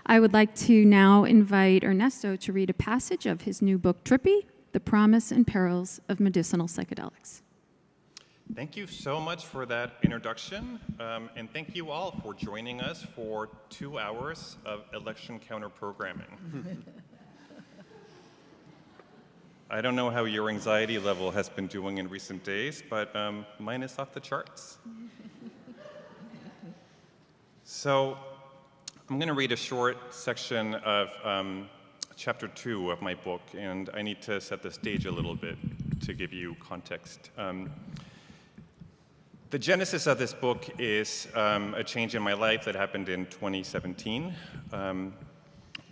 I would like to now invite Ernesto to read a passage of his new book, Trippy, The Promise and Perils of Medicinal Psychedelics. Thank you so much for that introduction, and thank you all for joining us for 2 hours of election counter programming. I don't know how your anxiety level has been doing in recent days, but mine is off the charts. So I'm going to read a short section of chapter 2 of my book, and I need to set the stage a little bit to give you context. The genesis of this book is a change in my life that happened in 2017.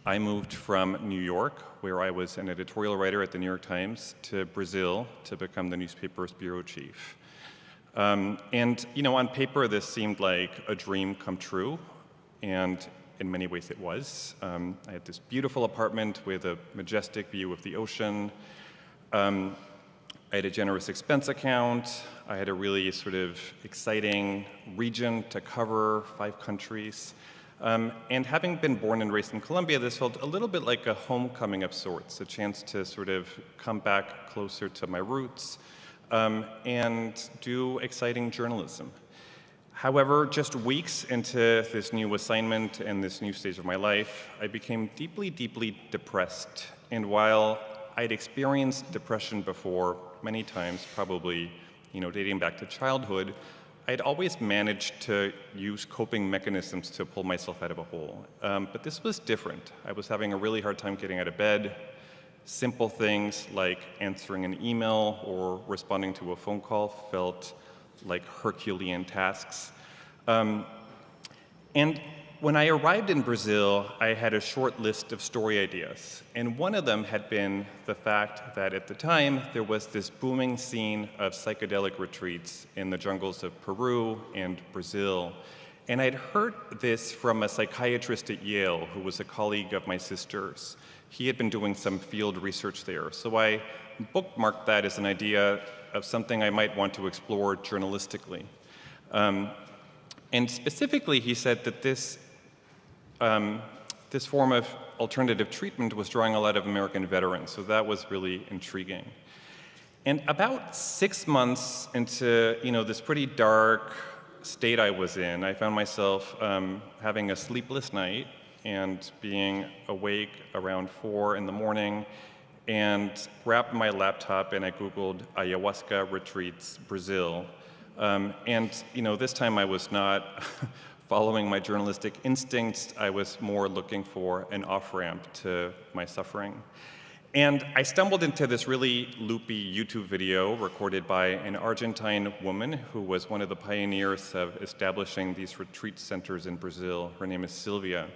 I moved from New York, where I was an editorial writer at the New York Times, to Brazil to become the newspaper's bureau chief. And, you know, on paper, this seemed like a dream come true, and in many ways it was. I had this beautiful apartment with a majestic view of the ocean. I had a generous expense account. I had a really sort of exciting region to cover, 5 countries. And having been born and raised in Colombia, this felt a little bit like a homecoming of sorts, a chance to sort of come back closer to my roots and do exciting journalism. However, just weeks into this new assignment and this new stage of my life, I became deeply, deeply depressed. And while I'd experienced depression before many times, probably, you know, dating back to childhood, I'd always managed to use coping mechanisms to pull myself out of a hole. But this was different. I was having a really hard time getting out of bed. Simple things like answering an email or responding to a phone call felt like Herculean tasks. And when I arrived in Brazil, I had a short list of story ideas. And one of them had been the fact that at the time, there was this booming scene of psychedelic retreats in the jungles of Peru and Brazil. And I'd heard this from a psychiatrist at Yale who was a colleague of my sister's. He had been doing some field research there. So I bookmarked that as an idea of something I might want to explore journalistically. And specifically, he said that this form of alternative treatment was drawing a lot of American veterans, so that was really intriguing. And about 6 months into, you know, this pretty dark state I was in, I found myself having a sleepless night and being awake around 4 in the morning, and grabbed my laptop and I Googled Ayahuasca retreats Brazil. And, you know, this time I was not following my journalistic instincts. I was more looking for an off-ramp to my suffering. And I stumbled into this really loopy YouTube video recorded by an Argentine woman who was one of the pioneers of establishing these retreat centers in Brazil. Her name is Sylvia.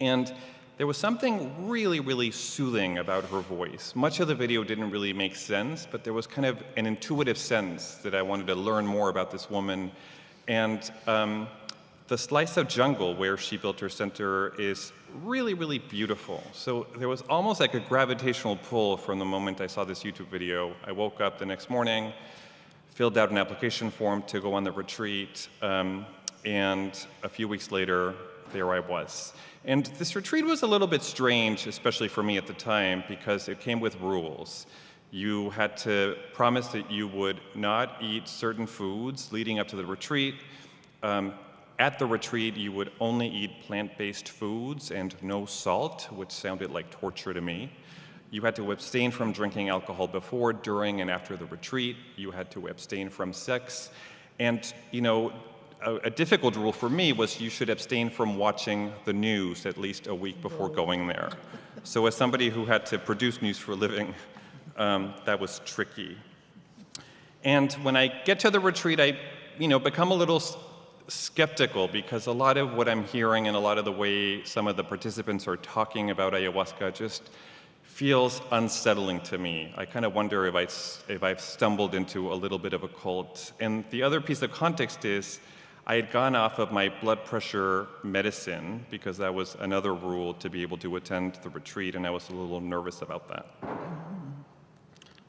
And there was something really, really soothing about her voice. Much of the video didn't really make sense, but there was kind of an intuitive sense that I wanted to learn more about this woman. And the slice of jungle where she built her center is really, really beautiful. So there was almost like a gravitational pull from the moment I saw this YouTube video. I woke up the next morning, filled out an application form to go on the retreat, and a few weeks later, there I was. And this retreat was a little bit strange, especially for me at the time, because it came with rules. You had to promise that you would not eat certain foods leading up to the retreat. At the retreat, you would only eat plant-based foods and no salt, which sounded like torture to me. You had to abstain from drinking alcohol before, during, and after the retreat. You had to abstain from sex. And, you know, a difficult rule for me was you should abstain from watching the news at least a week before going there. So as somebody who had to produce news for a living, that was tricky. And when I get to the retreat, I, you know, become a little skeptical because a lot of what I'm hearing and a lot of the way some of the participants are talking about ayahuasca just feels unsettling to me. I kind of wonder if I've stumbled into a little bit of a cult. And the other piece of context is I had gone off of my blood pressure medicine because that was another rule to be able to attend the retreat, and I was a little nervous about that.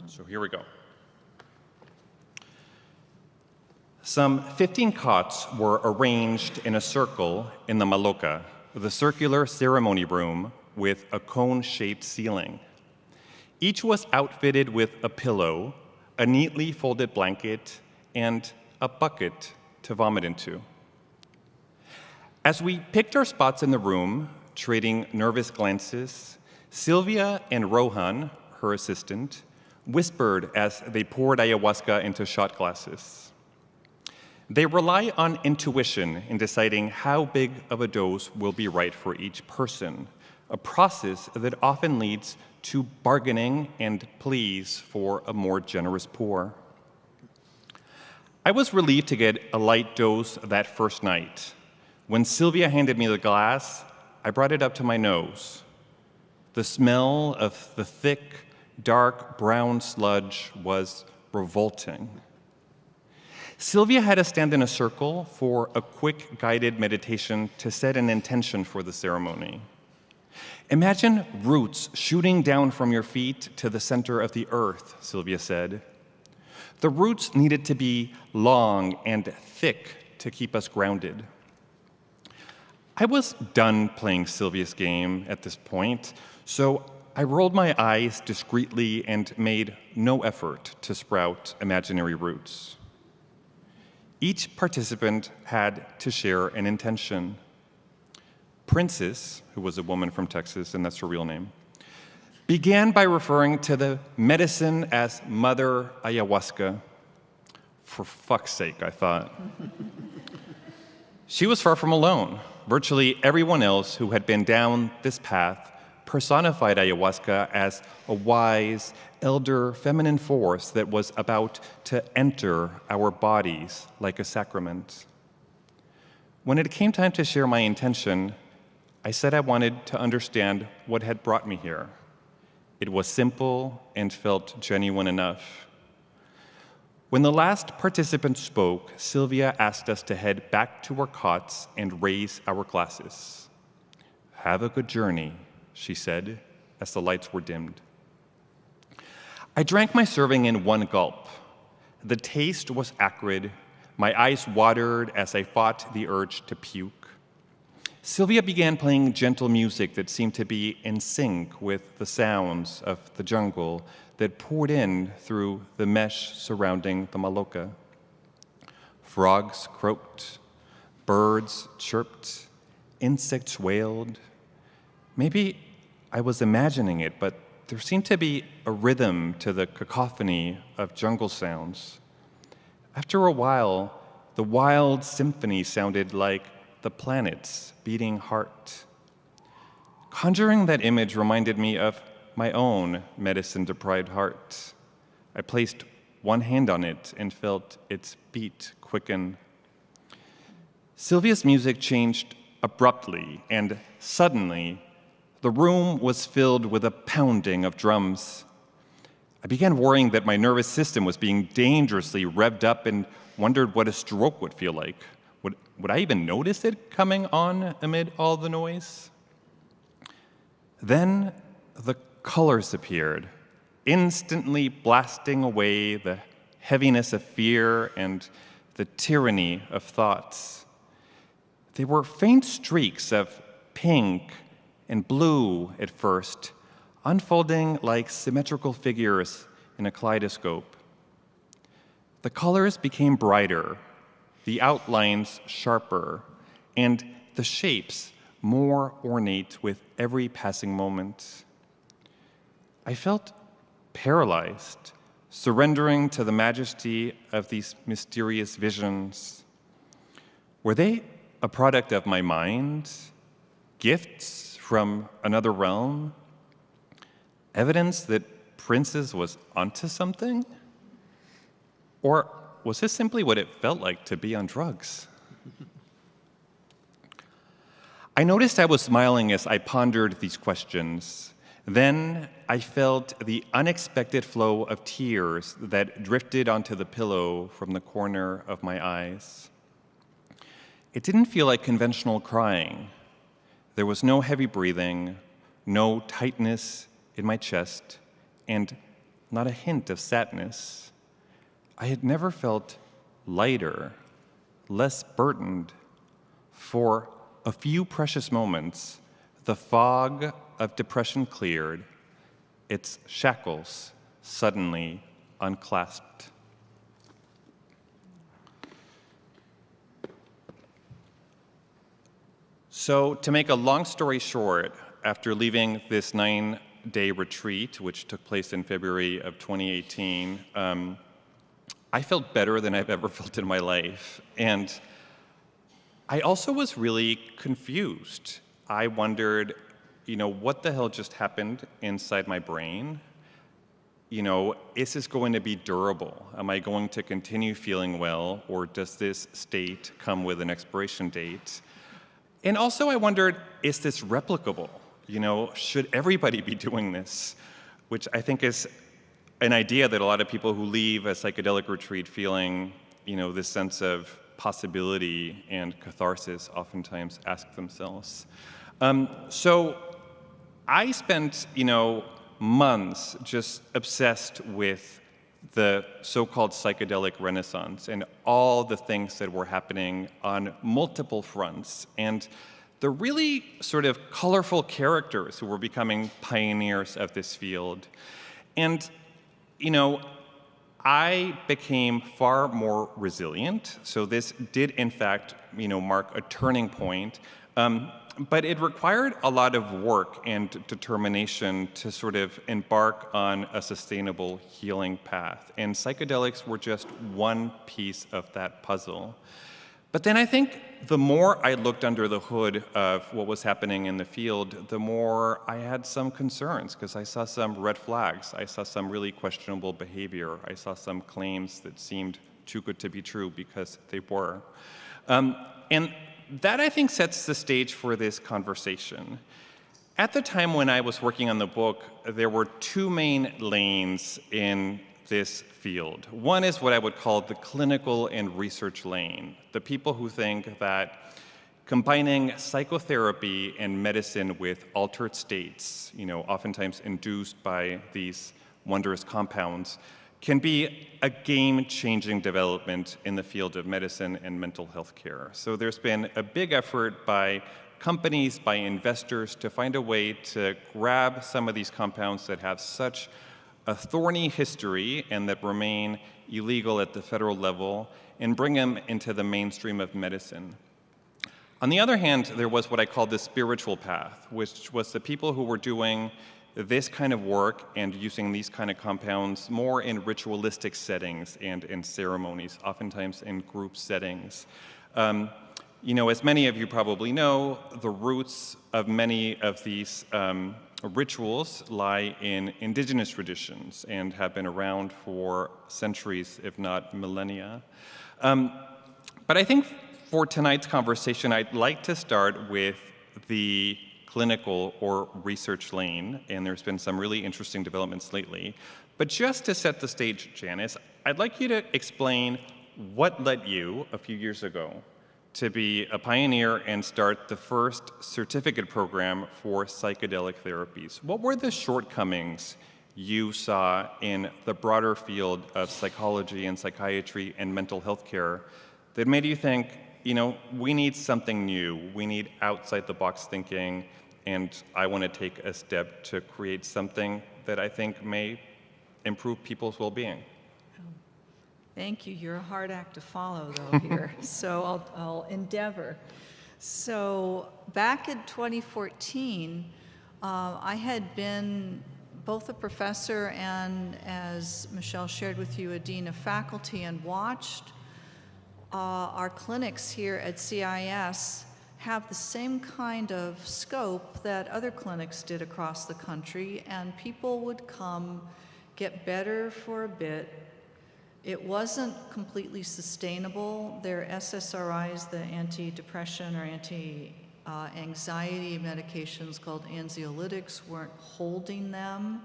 So here we go. Some 15 cots were arranged in a circle in the maloca, the circular ceremony room with a cone-shaped ceiling. Each was outfitted with a pillow, a neatly folded blanket, and a bucket to vomit into. As we picked our spots in the room, trading nervous glances, Sylvia and Rohan, her assistant, whispered as they poured ayahuasca into shot glasses. They rely on intuition in deciding how big of a dose will be right for each person, a process that often leads to bargaining and pleas for a more generous pour. I was relieved to get a light dose that first night. When Sylvia handed me the glass, I brought it up to my nose. The smell of the thick, dark brown sludge was revolting. Sylvia had us stand in a circle for a quick guided meditation to set an intention for the ceremony. Imagine roots shooting down from your feet to the center of the earth, Sylvia said. The roots needed to be long and thick to keep us grounded. I was done playing Sylvia's game at this point, so I rolled my eyes discreetly and made no effort to sprout imaginary roots. Each participant had to share an intention. Princess, who was a woman from Texas, and that's her real name, began by referring to the medicine as Mother Ayahuasca. For fuck's sake, I thought. She was far from alone. Virtually everyone else who had been down this path personified ayahuasca as a wise, elder, feminine force that was about to enter our bodies like a sacrament. When it came time to share my intention, I said I wanted to understand what had brought me here. It was simple and felt genuine enough. When the last participant spoke, Sylvia asked us to head back to our cots and raise our glasses. "Have a good journey," she said, as the lights were dimmed. I drank my serving in one gulp. The taste was acrid. My eyes watered as I fought the urge to puke. Sylvia began playing gentle music that seemed to be in sync with the sounds of the jungle that poured in through the mesh surrounding the maloca. Frogs croaked, birds chirped, insects wailed. Maybe I was imagining it, but there seemed to be a rhythm to the cacophony of jungle sounds. After a while, the wild symphony sounded like the planet's beating heart. Conjuring that image reminded me of my own medicine-deprived heart. I placed one hand on it and felt its beat quicken. Sylvia's music changed abruptly, and suddenly, the room was filled with a pounding of drums. I began worrying that my nervous system was being dangerously revved up and wondered what a stroke would feel like. Would I even notice it coming on amid all the noise? Then the colors appeared, instantly blasting away the heaviness of fear and the tyranny of thoughts. They were faint streaks of pink and blue at first, unfolding like symmetrical figures in a kaleidoscope. The colors became brighter, the outlines sharper, and the shapes more ornate with every passing moment. I felt paralyzed, surrendering to the majesty of these mysterious visions. Were they a product of my mind? Gifts from another realm? Evidence that Princess was onto something? Or was this simply what it felt like to be on drugs? I noticed I was smiling as I pondered these questions. Then I felt the unexpected flow of tears that drifted onto the pillow from the corner of my eyes. It didn't feel like conventional crying. There was no heavy breathing, no tightness in my chest, and not a hint of sadness. I had never felt lighter, less burdened. For a few precious moments, the fog of depression cleared, its shackles suddenly unclasped. So, to make a long story short, after leaving this 9-day retreat, which took place in February of 2018, I felt better than I've ever felt in my life. And I also was really confused. I wondered, what the hell just happened inside my brain? Is this going to be durable? Am I going to continue feeling well, or does this state come with an expiration date? And also I wondered, is this replicable? Should everybody be doing this? Which I think is an idea that a lot of people who leave a psychedelic retreat feeling, this sense of possibility and catharsis oftentimes ask themselves. So I spent, months just obsessed with the so-called psychedelic renaissance and all the things that were happening on multiple fronts, and the really sort of colorful characters who were becoming pioneers of this field. And, I became far more resilient. So this did, in fact, mark a turning point. But it required a lot of work and determination to sort of embark on a sustainable healing path. And psychedelics were just one piece of that puzzle. But then I think the more I looked under the hood of what was happening in the field, the more I had some concerns, because I saw some red flags. I saw some really questionable behavior. I saw some claims that seemed too good to be true because they were. And that, I think, sets the stage for this conversation. At the time when I was working on the book, there were two main lanes in this field. One is what I would call the clinical and research lane, the people who think that combining psychotherapy and medicine with altered states, oftentimes induced by these wondrous compounds, can be a game-changing development in the field of medicine and mental health care. So there's been a big effort by companies, by investors, to find a way to grab some of these compounds that have such a thorny history and that remain illegal at the federal level and bring them into the mainstream of medicine. On the other hand, there was what I call the spiritual path, which was the people who were doing this kind of work and using these kind of compounds more in ritualistic settings and in ceremonies, oftentimes in group settings. As many of you probably know, the roots of many of these rituals lie in indigenous traditions and have been around for centuries, if not millennia. But I think for tonight's conversation, I'd like to start with the clinical or research lane, and there's been some really interesting developments lately. But just to set the stage, Janis, I'd like you to explain what led you, a few years ago, to be a pioneer and start the first certificate program for psychedelic therapies. What were the shortcomings you saw in the broader field of psychology and psychiatry and mental health care that made you think, we need something new, we need outside-the-box thinking, and I want to take a step to create something that I think may improve people's well-being? Thank you. You're a hard act to follow, though, here. So I'll endeavor. So back in 2014, I had been both a professor and, as Michelle shared with you, a dean of faculty, and watched our clinics here at CIIS have the same kind of scope that other clinics did across the country, and people would come, get better for a bit. It wasn't completely sustainable. Their SSRIs, the anti-depression or anti-anxiety medications called anxiolytics, weren't holding them.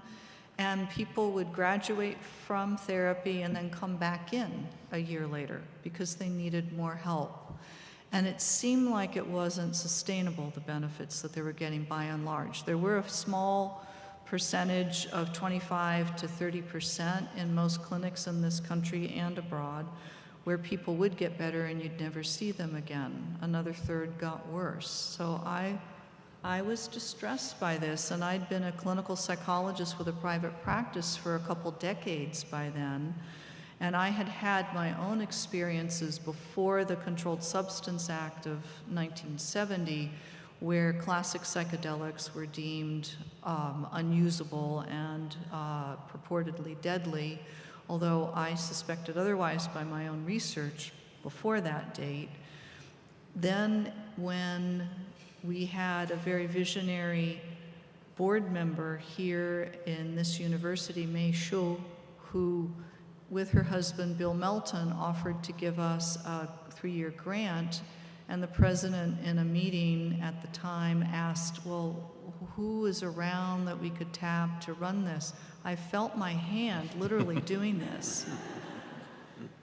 And people would graduate from therapy and then come back in a year later because they needed more help. And it seemed like it wasn't sustainable, the benefits that they were getting by and large. There were a small percentage of 25 to 30% in most clinics in this country and abroad where people would get better and you'd never see them again. Another third got worse. So I was distressed by this, and I'd been a clinical psychologist with a private practice for a couple decades by then, and I had had my own experiences before the Controlled Substance Act of 1970, where classic psychedelics were deemed unusable and purportedly deadly, although I suspected otherwise by my own research before that date. Then when we had a very visionary board member here in this university, Mei Shu, who, with her husband Bill Melton, offered to give us a 3-year grant, and the president in a meeting at the time asked, well, who is around that we could tap to run this? I felt my hand literally doing this.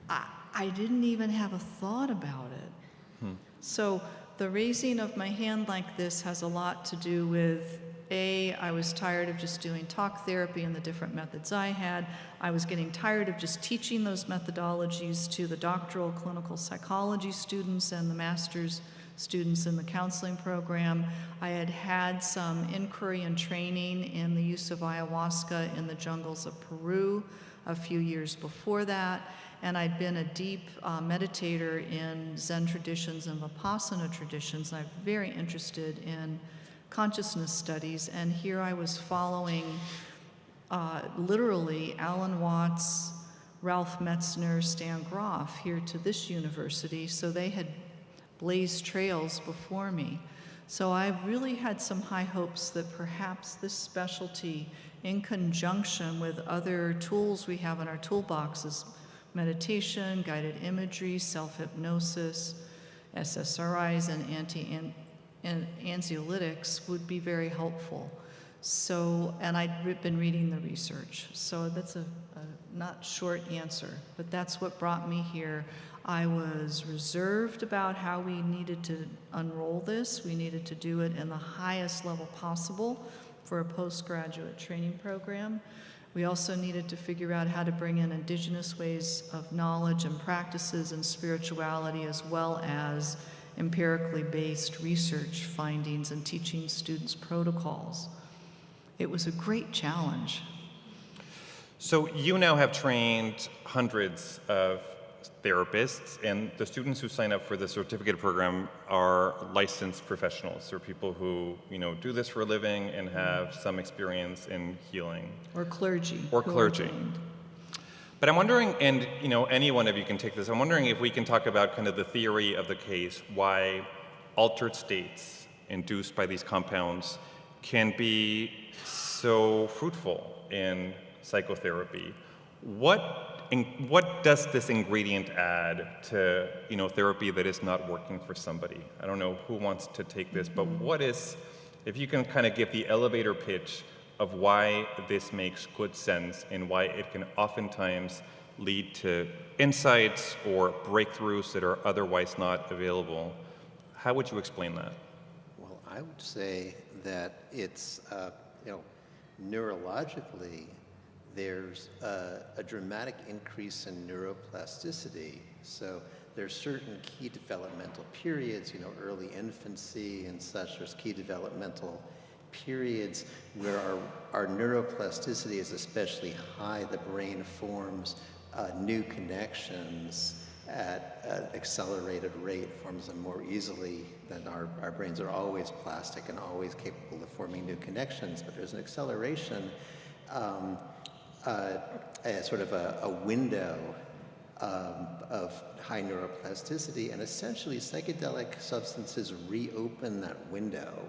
I didn't even have a thought about it. So the raising of my hand like this has a lot to do with, I was tired of just doing talk therapy and the different methods I had. I was getting tired of just teaching those methodologies to the doctoral clinical psychology students and the master's students in the counseling program. I had had some inquiry and training in the use of ayahuasca in the jungles of Peru a few years before that, and I'd been a deep meditator in Zen traditions and Vipassana traditions. I'm very interested in consciousness studies, and here I was following literally Alan Watts, Ralph Metzner, Stan Groff here to this university, so they had blazed trails before me. So I really had some high hopes that perhaps this specialty, in conjunction with other tools we have in our toolboxes, meditation, guided imagery, self-hypnosis, SSRIs, and anxiolytics, would be very helpful. So, and I'd been reading the research. So that's a not short answer, but that's what brought me here. I was reserved about how we needed to unroll this. We needed to do it in the highest level possible for a postgraduate training program. We also needed to figure out how to bring in indigenous ways of knowledge and practices and spirituality, as well as empirically based research findings and teaching students protocols. It was a great challenge. So you now have trained hundreds of therapists, and the students who sign up for the certificate program are licensed professionals, or people who, do this for a living and have some experience in healing. Or clergy. Or clergy. But I'm wondering, and any one of you can take this, I'm wondering if we can talk about kind of the theory of the case, why altered states induced by these compounds can be so fruitful in psychotherapy. What does this ingredient add to therapy that is not working for somebody? I don't know who wants to take this, but if you can kind of give the elevator pitch of why this makes good sense and why it can oftentimes lead to insights or breakthroughs that are otherwise not available, how would you explain that? Well, I would say that it's, neurologically, there's a dramatic increase in neuroplasticity. So there's certain key developmental periods, early infancy and such. There's key developmental periods where our neuroplasticity is especially high. The brain forms new connections at an accelerated rate, forms them more easily than our brains are always plastic and always capable of forming new connections, but there's an acceleration, sort of a window of high neuroplasticity, and essentially psychedelic substances reopen that window,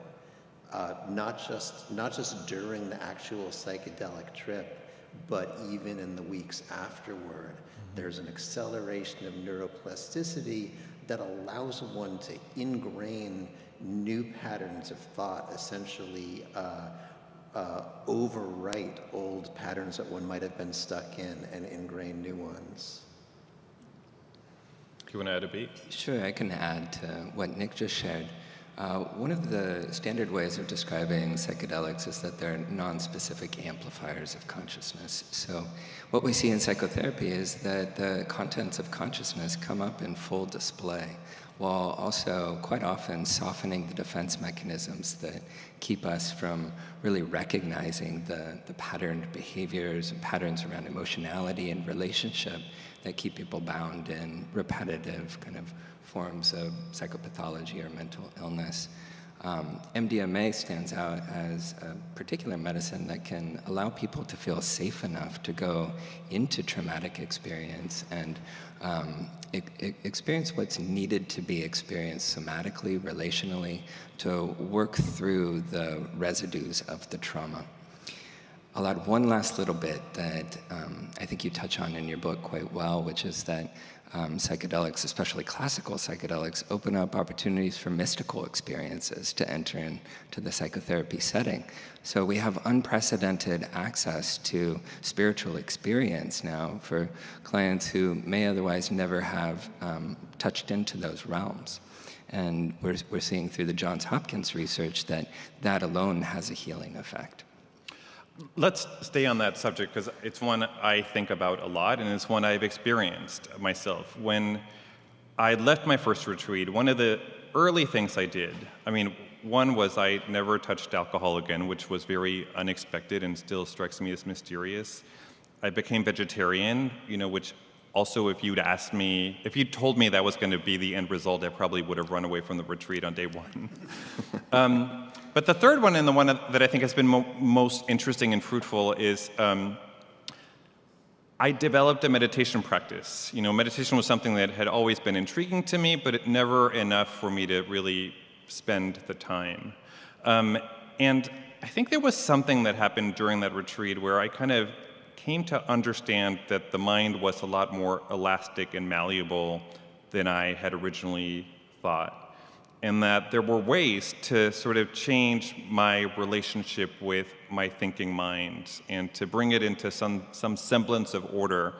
not just during the actual psychedelic trip, but even in the weeks afterward. There's an acceleration of neuroplasticity that allows one to ingrain new patterns of thought, essentially overwrite old patterns that one might have been stuck in and ingrain new ones. Do you want to add a beat? Sure, I can add to what Nick just shared. One of the standard ways of describing psychedelics is that they're non-specific amplifiers of consciousness. So what we see in psychotherapy is that the contents of consciousness come up in full display, while also quite often softening the defense mechanisms that keep us from really recognizing the patterned behaviors and patterns around emotionality and relationship that keep people bound in repetitive kind of forms of psychopathology or mental illness. MDMA stands out as a particular medicine that can allow people to feel safe enough to go into traumatic experience and experience what's needed to be experienced somatically, relationally, to work through the residues of the trauma. I'll add one last little bit that I think you touch on in your book quite well, which is that psychedelics, especially classical psychedelics, open up opportunities for mystical experiences to enter into the psychotherapy setting. So we have unprecedented access to spiritual experience now for clients who may otherwise never have touched into those realms. And we're seeing through the Johns Hopkins research that alone has a healing effect. Let's stay on that subject because it's one I think about a lot and it's one I've experienced myself. When I left my first retreat, one of the early things I did, one was I never touched alcohol again, which was very unexpected and still strikes me as mysterious. I became vegetarian, which also if you'd asked me, if you'd told me that was going to be the end result, I probably would have run away from the retreat on day one. But the third one, and the one that I think has been most interesting and fruitful, is I developed a meditation practice. Meditation was something that had always been intriguing to me, but it never enough for me to really spend the time. And I think there was something that happened during that retreat where I kind of came to understand that the mind was a lot more elastic and malleable than I had originally thought. And that there were ways to sort of change my relationship with my thinking mind and to bring it into some semblance of order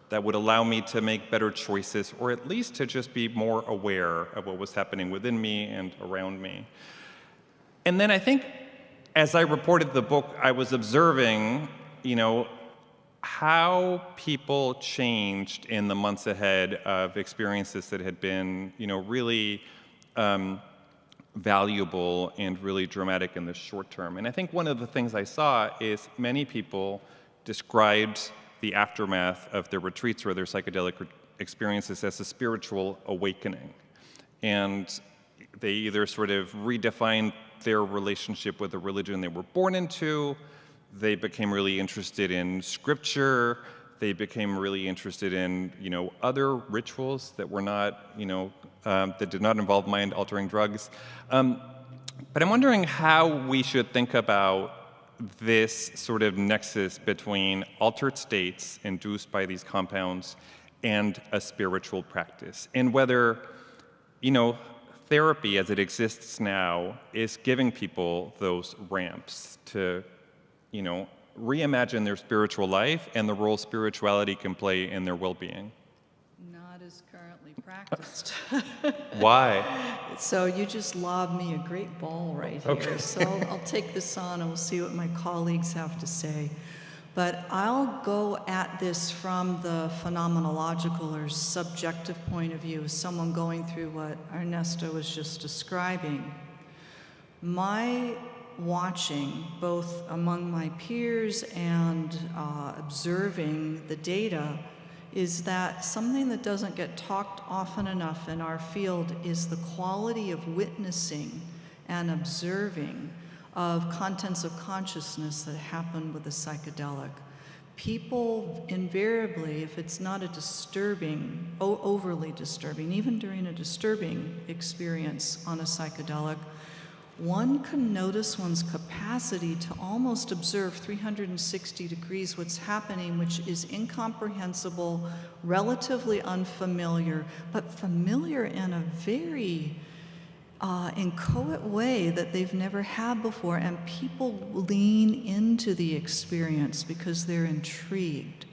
that would allow me to make better choices, or at least to just be more aware of what was happening within me and around me. And then I think as I reported the book, I was observing, how people changed in the months ahead of experiences that had been, really valuable and really dramatic in the short term. And I think one of the things I saw is many people described the aftermath of their retreats or their psychedelic experiences as a spiritual awakening. And they either sort of redefined their relationship with the religion they were born into, they became really interested in scripture, they became really interested in, other rituals that were not, that did not involve mind-altering drugs. But I'm wondering how we should think about this sort of nexus between altered states induced by these compounds and a spiritual practice, and whether, therapy as it exists now is giving people those ramps to, reimagine their spiritual life and the role spirituality can play in their well-being. Not as currently practiced. Why? So you just lobbed me a great ball right here. Okay. So I'll take this on and we'll see what my colleagues have to say. But I'll go at this from the phenomenological or subjective point of view, as someone going through what Ernesto was just describing. My watching, both among my peers and observing the data, is that something that doesn't get talked often enough in our field is the quality of witnessing and observing of contents of consciousness that happen with a psychedelic. People invariably, if it's not a disturbing, overly disturbing, even during a disturbing experience on a psychedelic, one can notice one's capacity to almost observe 360 degrees what's happening, which is incomprehensible, relatively unfamiliar, but familiar in a very inchoate way that they've never had before. And people lean into the experience because they're intrigued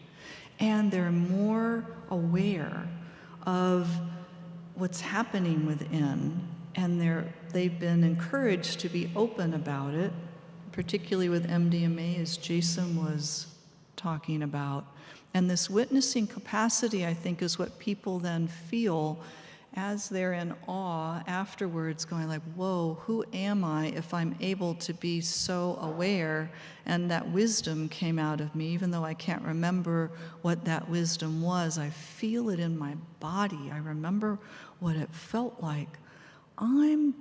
and they're more aware of what's happening within, and they're they've been encouraged to be open about it, particularly with MDMA, as Jason was talking about. And this witnessing capacity, I think, is what people then feel as they're in awe afterwards, going like, whoa, who am I if I'm able to be so aware? And that wisdom came out of me, even though I can't remember what that wisdom was. I feel it in my body. I remember what it felt like. I'm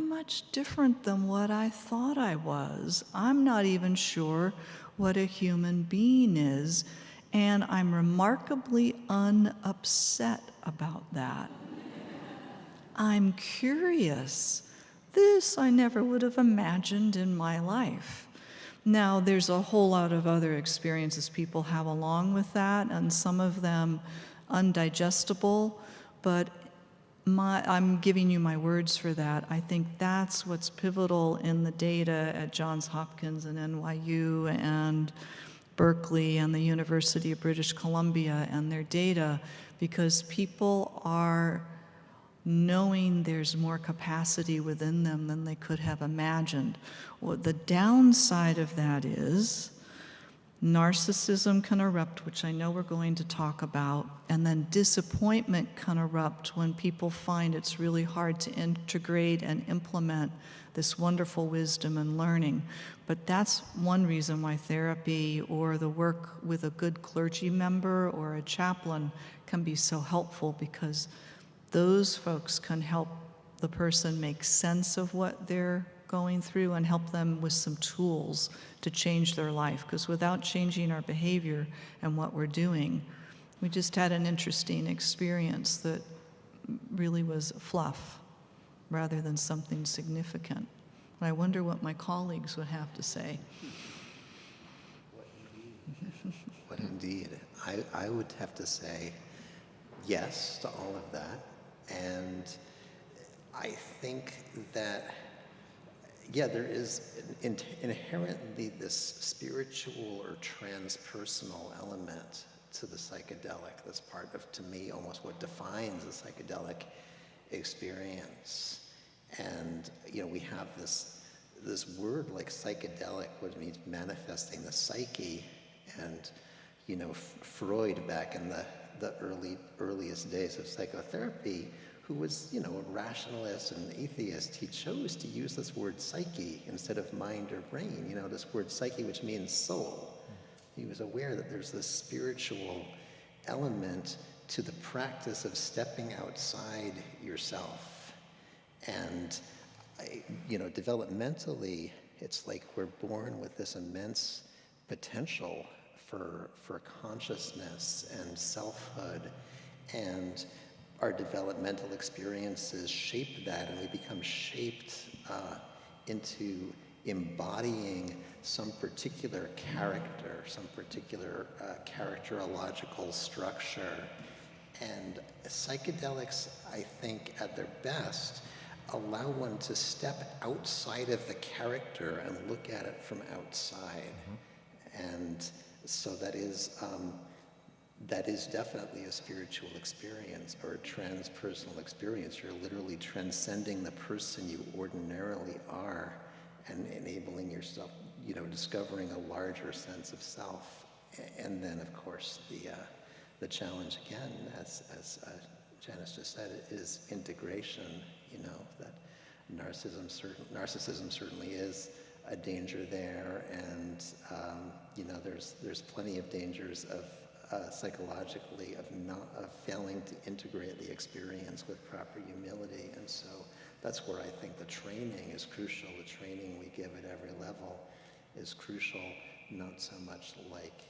much different than what I thought I was. I'm not even sure what a human being is, and I'm remarkably unupset about that. I'm curious. This I never would have imagined in my life. Now, there's a whole lot of other experiences people have along with that, and some of them undigestible, but I'm giving you my words for that. I think that's what's pivotal in the data at Johns Hopkins and NYU and Berkeley and the University of British Columbia and their data, because people are knowing there's more capacity within them than they could have imagined. Well, the downside of that is narcissism can erupt, which I know we're going to talk about, and then disappointment can erupt when people find it's really hard to integrate and implement this wonderful wisdom and learning. But that's one reason why therapy or the work with a good clergy member or a chaplain can be so helpful, because those folks can help the person make sense of what they're going through and help them with some tools to change their life. Because without changing our behavior and what we're doing, we just had an interesting experience that really was fluff rather than something significant. And I wonder what my colleagues would have to say. What indeed. I would have to say yes to all of that. And I think that, yeah, there is inherently this spiritual or transpersonal element to the psychedelic that's part of, to me, almost what defines a psychedelic experience. And, you know, we have this word like psychedelic, which means manifesting the psyche. And, you know, Freud, back in the earliest days of psychotherapy, who was, you know, a rationalist and an atheist, he chose to use this word psyche instead of mind or brain. You know, this word psyche, which means soul. He was aware that there's this spiritual element to the practice of stepping outside yourself. And, you know, developmentally, it's like we're born with this immense potential for consciousness and selfhood, and our developmental experiences shape that, and we become shaped into embodying some particular character, some particular characterological structure. And psychedelics, I think, at their best, allow one to step outside of the character and look at it from outside. Mm-hmm. And so that is definitely a spiritual experience, or a transpersonal experience. You're literally transcending the person you ordinarily are and enabling yourself, you know, discovering a larger sense of self. And then, of course, the challenge again, as Janis just said, is integration. You know, that narcissism certainly is a danger there, and you know, there's plenty of dangers of psychologically of failing to integrate the experience with proper humility. And so that's where I think the training is crucial. The training we give at every level is crucial, not so much like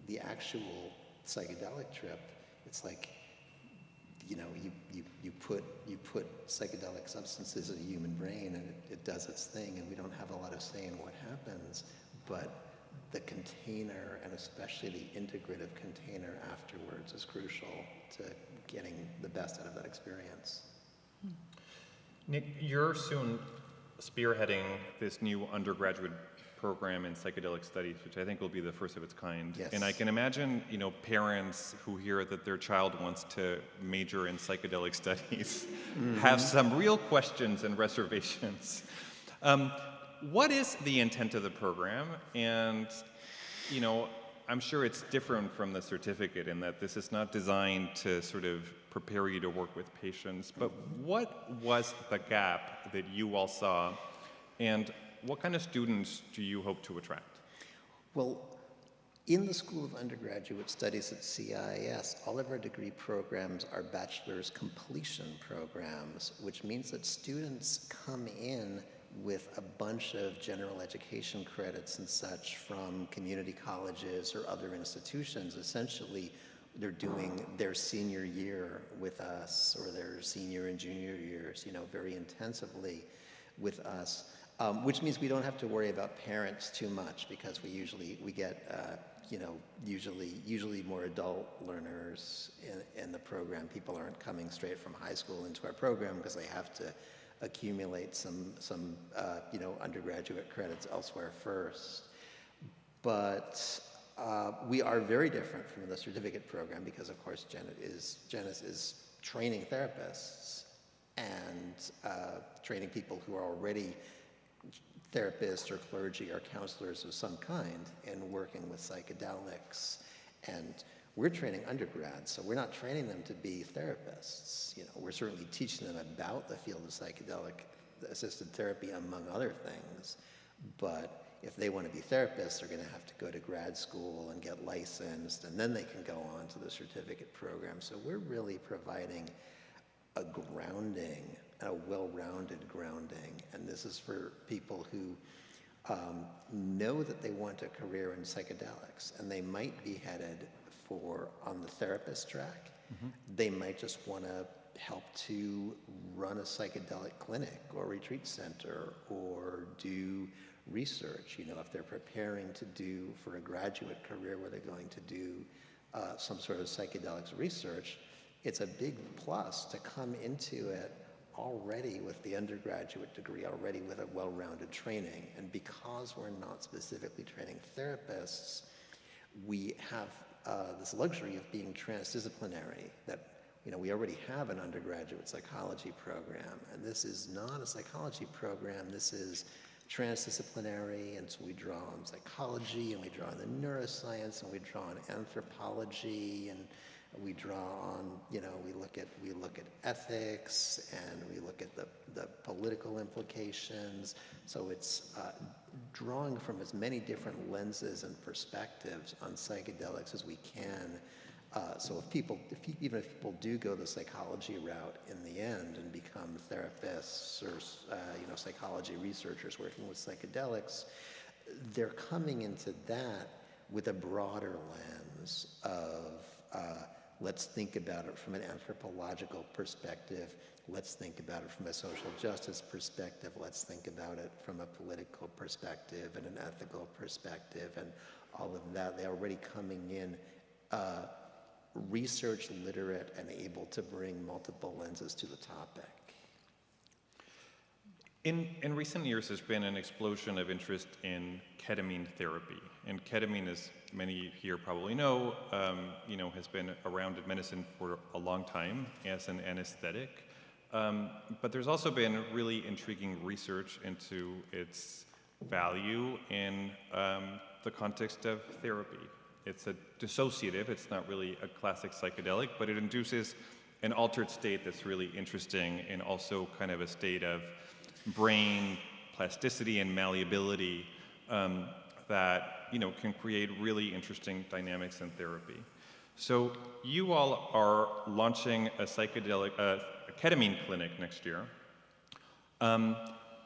the actual psychedelic trip. It's like, you know, you put psychedelic substances in a human brain, and it does its thing, and we don't have a lot of say in what happens, but the container, and especially the integrative container afterwards, is crucial to getting the best out of that experience. Nick, you're soon spearheading this new undergraduate program in psychedelic studies, which I think will be the first of its kind. Yes. And I can imagine, parents who hear that their child wants to major in psychedelic studies have some real questions and reservations. What is the intent of the program? And, I'm sure it's different from the certificate in that this is not designed to sort of prepare you to work with patients, but what was the gap that you all saw, and what kind of students do you hope to attract? Well, in the School of Undergraduate Studies at CIIS, all of our degree programs are bachelor's completion programs, which means that students come in with a bunch of general education credits and such from community colleges or other institutions. Essentially, they're doing their senior year with us, or their senior and junior years, very intensively with us, which means we don't have to worry about parents too much, because we get usually more adult learners in the program. People aren't coming straight from high school into our program because they have to accumulate some undergraduate credits elsewhere first. But we are very different from the certificate program because, of course, Janis is training therapists and training people who are already therapists or clergy or counselors of some kind in working with psychedelics. And we're training undergrads, so we're not training them to be therapists. We're certainly teaching them about the field of psychedelic-assisted therapy, among other things. But if they want to be therapists, they're going to have to go to grad school and get licensed, and then they can go on to the certificate program. So we're really providing a grounding, a well-rounded grounding. And this is for people who know that they want a career in psychedelics, and they might be headed on the therapist track. They might just want to help to run a psychedelic clinic or retreat center or do research. If they're preparing for a graduate career where they're going to do some sort of psychedelics research, it's a big plus to come into it already with the undergraduate degree, already with a well-rounded training. And because we're not specifically training therapists, we have this luxury of being transdisciplinary, that we already have an undergraduate psychology program, and this is not a psychology program, this is transdisciplinary, and so we draw on psychology, and we draw on the neuroscience, and we draw on anthropology, and we draw on, we look at ethics, and we look at the political implications. So it's drawing from as many different lenses and perspectives on psychedelics as we can. So even if people do go the psychology route in the end and become therapists or psychology researchers working with psychedelics, they're coming into that with a broader lens of let's think about it from an anthropological perspective. Let's think about it from a social justice perspective. Let's think about it from a political perspective and an ethical perspective, and all of that. They're already coming in research literate and able to bring multiple lenses to the topic. In recent years, there's been an explosion of interest in ketamine therapy. And ketamine, as many here probably know, has been around in medicine for a long time as an anesthetic. But there's also been really intriguing research into its value in the context of therapy. It's a dissociative, it's not really a classic psychedelic, but it induces an altered state that's really interesting, and also kind of a state of brain plasticity and malleability that can create really interesting dynamics in therapy. So you all are launching a ketamine clinic next year. I'm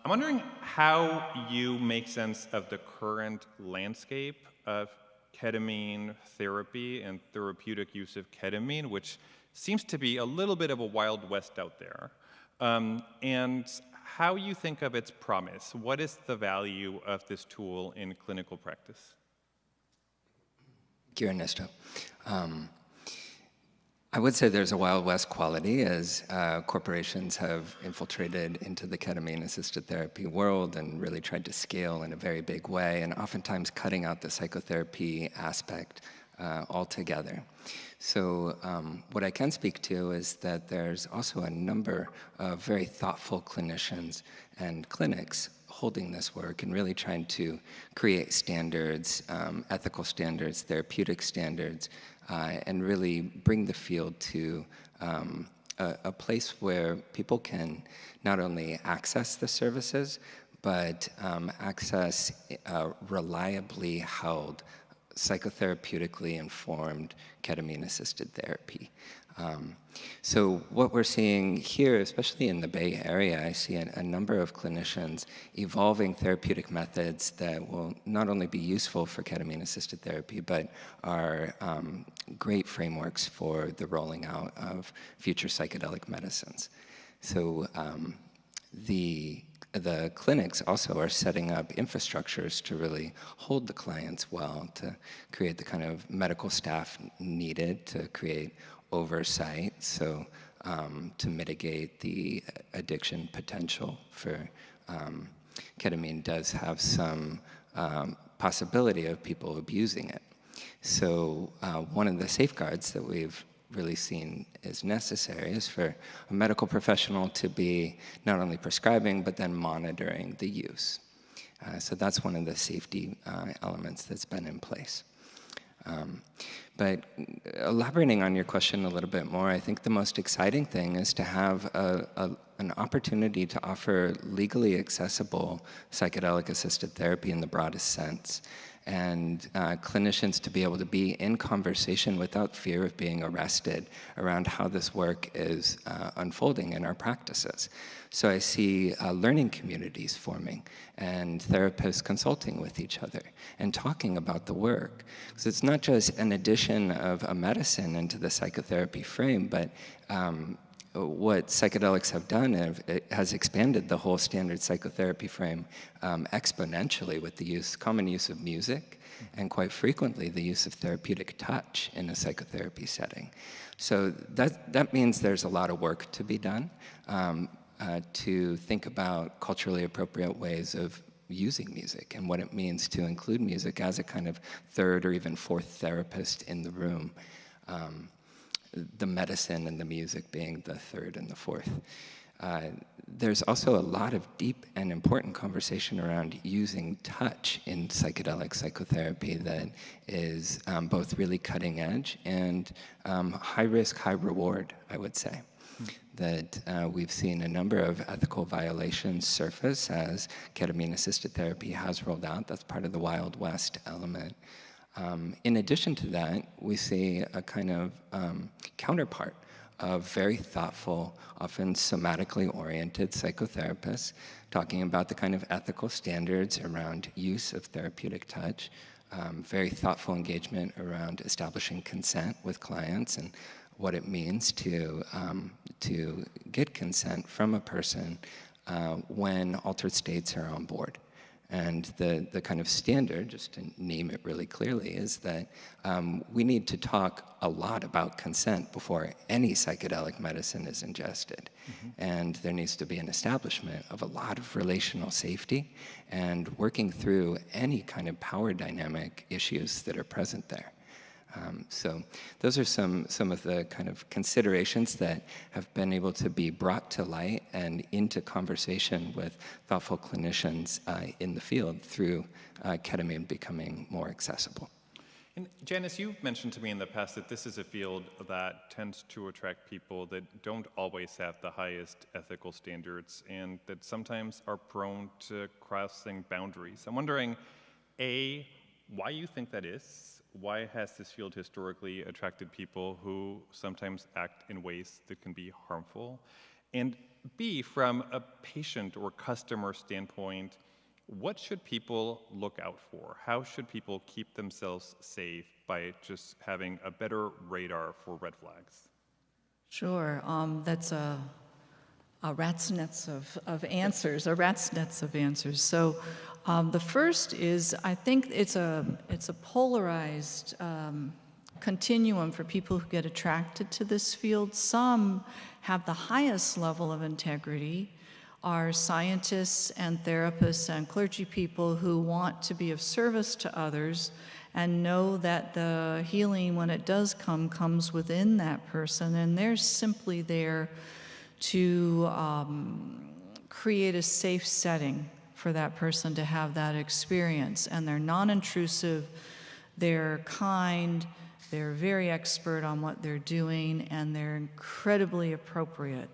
wondering how you make sense of the current landscape of ketamine therapy and therapeutic use of ketamine, which seems to be a little bit of a Wild West out there, and how you think of its promise. What is the value of this tool in clinical practice? Thank you, Ernesto. I would say there's a Wild West quality as corporations have infiltrated into the ketamine-assisted therapy world and really tried to scale in a very big way, and oftentimes cutting out the psychotherapy aspect altogether. So what I can speak to is that there's also a number of very thoughtful clinicians and clinics holding this work and really trying to create standards, ethical standards, therapeutic standards, and really bring the field to a place where people can not only access the services, but access reliably held, psychotherapeutically informed ketamine-assisted therapy. So what we're seeing here, especially in the Bay Area, I see a number of clinicians evolving therapeutic methods that will not only be useful for ketamine-assisted therapy, but are great frameworks for the rolling out of future psychedelic medicines. So the clinics also are setting up infrastructures to really hold the clients well, to create the kind of medical staff needed to create oversight, so to mitigate the addiction potential for ketamine does have some possibility of people abusing it. So one of the safeguards that we've really seen is necessary is for a medical professional to be not only prescribing, but then monitoring the use. So that's one of the safety elements that's been in place. But elaborating on your question a little bit more, I think the most exciting thing is to have an opportunity to offer legally accessible psychedelic-assisted therapy in the broadest sense, and clinicians to be able to be in conversation without fear of being arrested around how this work is unfolding in our practices. So I see learning communities forming and therapists consulting with each other and talking about the work. So it's not just an addition of a medicine into the psychotherapy frame, but what psychedelics have done, it has expanded the whole standard psychotherapy frame exponentially with the common use of music, and quite frequently the use of therapeutic touch in a psychotherapy setting. So that means there's a lot of work to be done to think about culturally appropriate ways of using music and what it means to include music as a kind of third or even fourth therapist in the room. The medicine and the music being the third and the fourth. There's also a lot of deep and important conversation around using touch in psychedelic psychotherapy that is both really cutting edge and high risk, high reward, I would say. That we've seen a number of ethical violations surface as ketamine-assisted therapy has rolled out. That's part of the Wild West element. In addition to that, we see a kind of counterpart of very thoughtful, often somatically oriented psychotherapists talking about the kind of ethical standards around use of therapeutic touch, very thoughtful engagement around establishing consent with clients and what it means to get consent from a person when altered states are on board. And the kind of standard, just to name it really clearly, is that we need to talk a lot about consent before any psychedelic medicine is ingested. Mm-hmm. And there needs to be an establishment of a lot of relational safety and working through any kind of power dynamic issues that are present there. So those are some of the kind of considerations that have been able to be brought to light and into conversation with thoughtful clinicians in the field through ketamine becoming more accessible. And Janis, you've mentioned to me in the past that this is a field that tends to attract people that don't always have the highest ethical standards and that sometimes are prone to crossing boundaries. I'm wondering, A, why you think that is? Why has this field historically attracted people who sometimes act in ways that can be harmful? And B, from a patient or customer standpoint, what should people look out for? How should people keep themselves safe by just having a better radar for red flags? Sure, that's a rat's nest of answers, a rat's nest of answers. So the first is, I think it's a polarized continuum for people who get attracted to this field. Some have the highest level of integrity, are scientists and therapists and clergy people who want to be of service to others and know that the healing, when it does come, comes within that person, and they're simply there to create a safe setting for that person to have that experience. And they're non-intrusive, they're kind, they're very expert on what they're doing, and they're incredibly appropriate.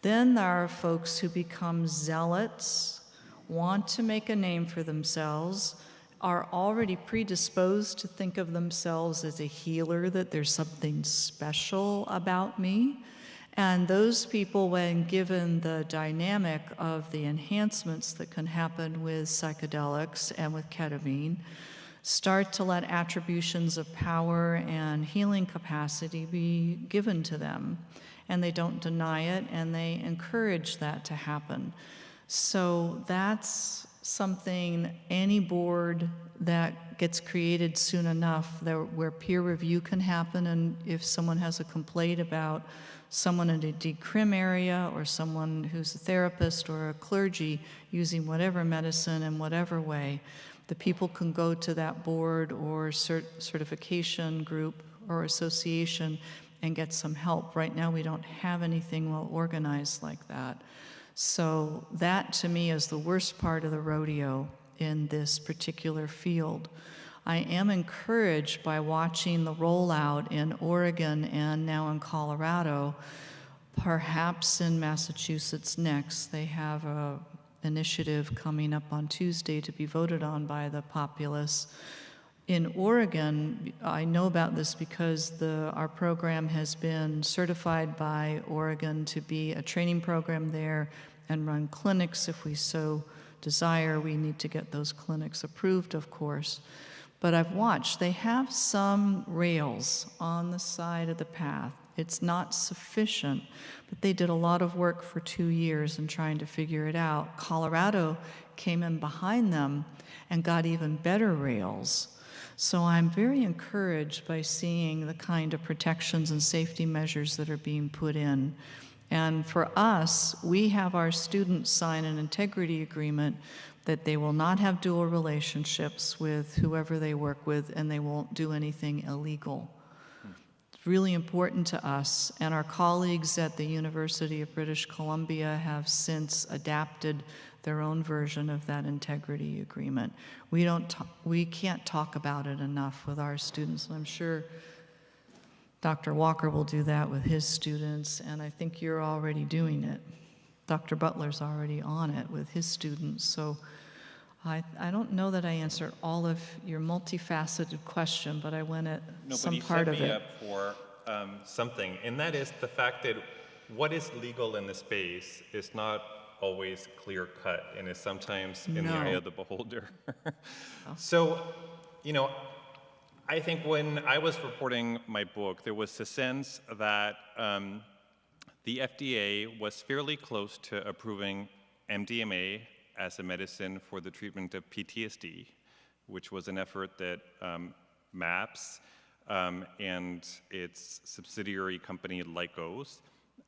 Then there are folks who become zealots, want to make a name for themselves, are already predisposed to think of themselves as a healer, that there's something special about me. And those people, when given the dynamic of the enhancements that can happen with psychedelics and with ketamine, start to let attributions of power and healing capacity be given to them. And they don't deny it, and they encourage that to happen. So that's something, any board that gets created soon enough where peer review can happen, and if someone has a complaint about someone in a decrim area or someone who's a therapist or a clergy using whatever medicine in whatever way, the people can go to that board or certification group or association and get some help. Right now we don't have anything well organized like that. So that, to me, is the worst part of the rodeo in this particular field. I am encouraged by watching the rollout in Oregon and now in Colorado, perhaps in Massachusetts next. They have an initiative coming up on Tuesday to be voted on by the populace. In Oregon, I know about this because our program has been certified by Oregon to be a training program there and run clinics if we so desire. We need to get those clinics approved, of course. But I've watched, they have some rails on the side of the path. It's not sufficient, but they did a lot of work for 2 years in trying to figure it out. Colorado came in behind them and got even better rails. So I'm very encouraged by seeing the kind of protections and safety measures that are being put in. And for us, we have our students sign an integrity agreement that they will not have dual relationships with whoever they work with, and they won't do anything illegal. It's really important to us, and our colleagues at the University of British Columbia have since adapted their own version of that integrity agreement. We can't talk about it enough with our students, and I'm sure Dr. Walker will do that with his students, and I think you're already doing it. Dr. Butler's already on it with his students, so I don't know that I answered all of your multifaceted question, but I went at some part of it. No, but you set me up for something, and that is the fact that what is legal in the space is not always clear-cut and is sometimes in the eye of the beholder. So, I think when I was reporting my book, there was a sense that the FDA was fairly close to approving MDMA as a medicine for the treatment of PTSD, which was an effort that MAPS and its subsidiary company Lykos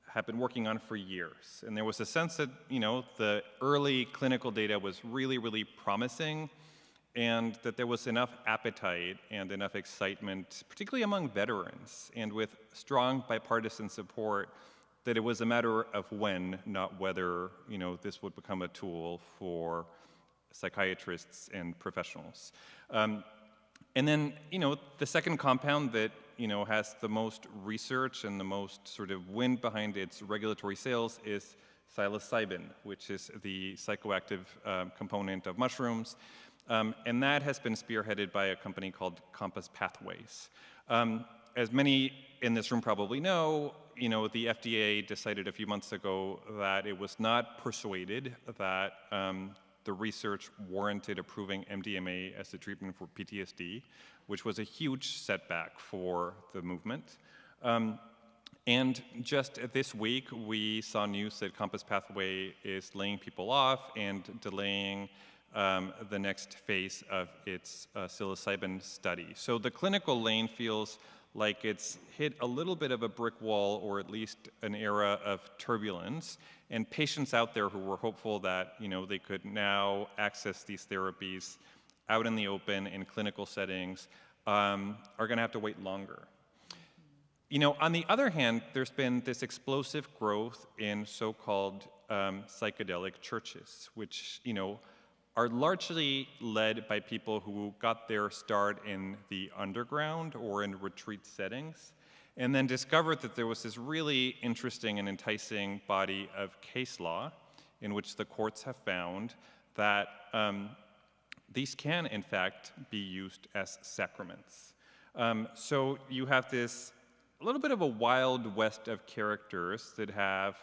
have been working on for years. And there was a sense that, the early clinical data was really, really promising, and that there was enough appetite and enough excitement, particularly among veterans, and with strong bipartisan support, that it was a matter of when, not whether, this would become a tool for psychiatrists and professionals. And then, the second compound that, has the most research and the most sort of wind behind its regulatory sails is psilocybin, which is the psychoactive component of mushrooms. And that has been spearheaded by a company called Compass Pathways. As many in this room probably know, the FDA decided a few months ago that it was not persuaded that the research warranted approving MDMA as a treatment for PTSD, which was a huge setback for the movement. And just this week, we saw news that Compass Pathway is laying people off and delaying the next phase of its psilocybin study. So the clinical lane feels like it's hit a little bit of a brick wall, or at least an era of turbulence. And patients out there who were hopeful that they could now access these therapies out in the open in clinical settings are going to have to wait longer. On the other hand, there's been this explosive growth in so-called psychedelic churches, which are largely led by people who got their start in the underground or in retreat settings, and then discovered that there was this really interesting and enticing body of case law in which the courts have found that these can, in fact, be used as sacraments. So you have this a little bit of a wild west of characters that have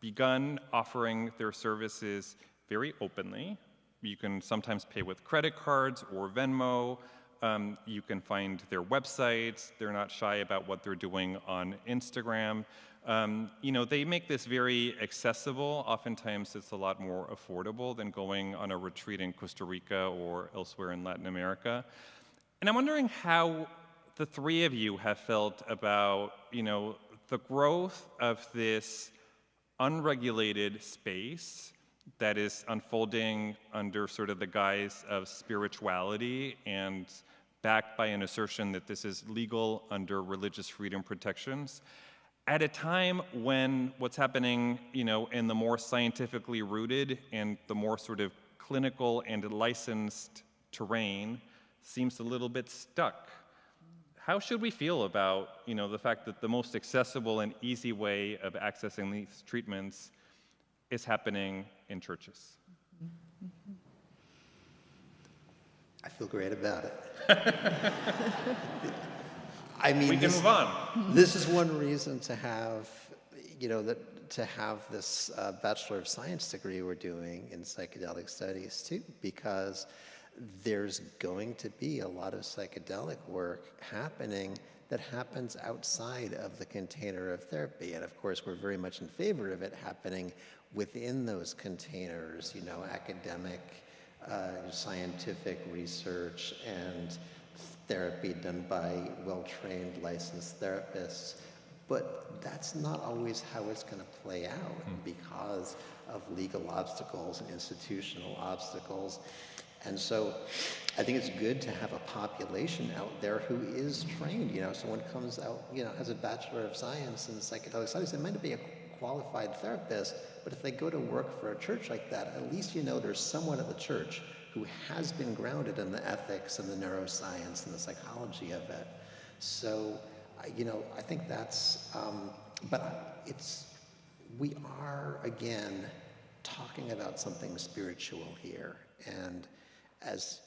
begun offering their services very openly. You can sometimes pay with credit cards or Venmo. You can find their websites. They're not shy about what they're doing on Instagram. They make this very accessible. Oftentimes, it's a lot more affordable than going on a retreat in Costa Rica or elsewhere in Latin America. And I'm wondering how the three of you have felt about, the growth of this unregulated space that is unfolding under sort of the guise of spirituality and backed by an assertion that this is legal under religious freedom protections, at a time when what's happening, in the more scientifically rooted and the more sort of clinical and licensed terrain seems a little bit stuck. How should we feel about, the fact that the most accessible and easy way of accessing these treatments is happening in churches? I feel great about it. I mean, we can move on. This is one reason to have, to have this Bachelor of Science degree we're doing in psychedelic studies too, because there's going to be a lot of psychedelic work happening that happens outside of the container of therapy. And of course, we're very much in favor of it happening within those containers, academic, scientific research and therapy done by well-trained licensed therapists. But that's not always how it's going to play out because of legal obstacles and institutional obstacles. And so I think it's good to have a population out there who is trained. Someone comes out, has a Bachelor of Science in Psychedelic Studies. They might not be a qualified therapist, but if they go to work for a church like that, at least there's someone at the church who has been grounded in the ethics and the neuroscience and the psychology of it. So, I think that's, but we are, again, talking about something spiritual here. And as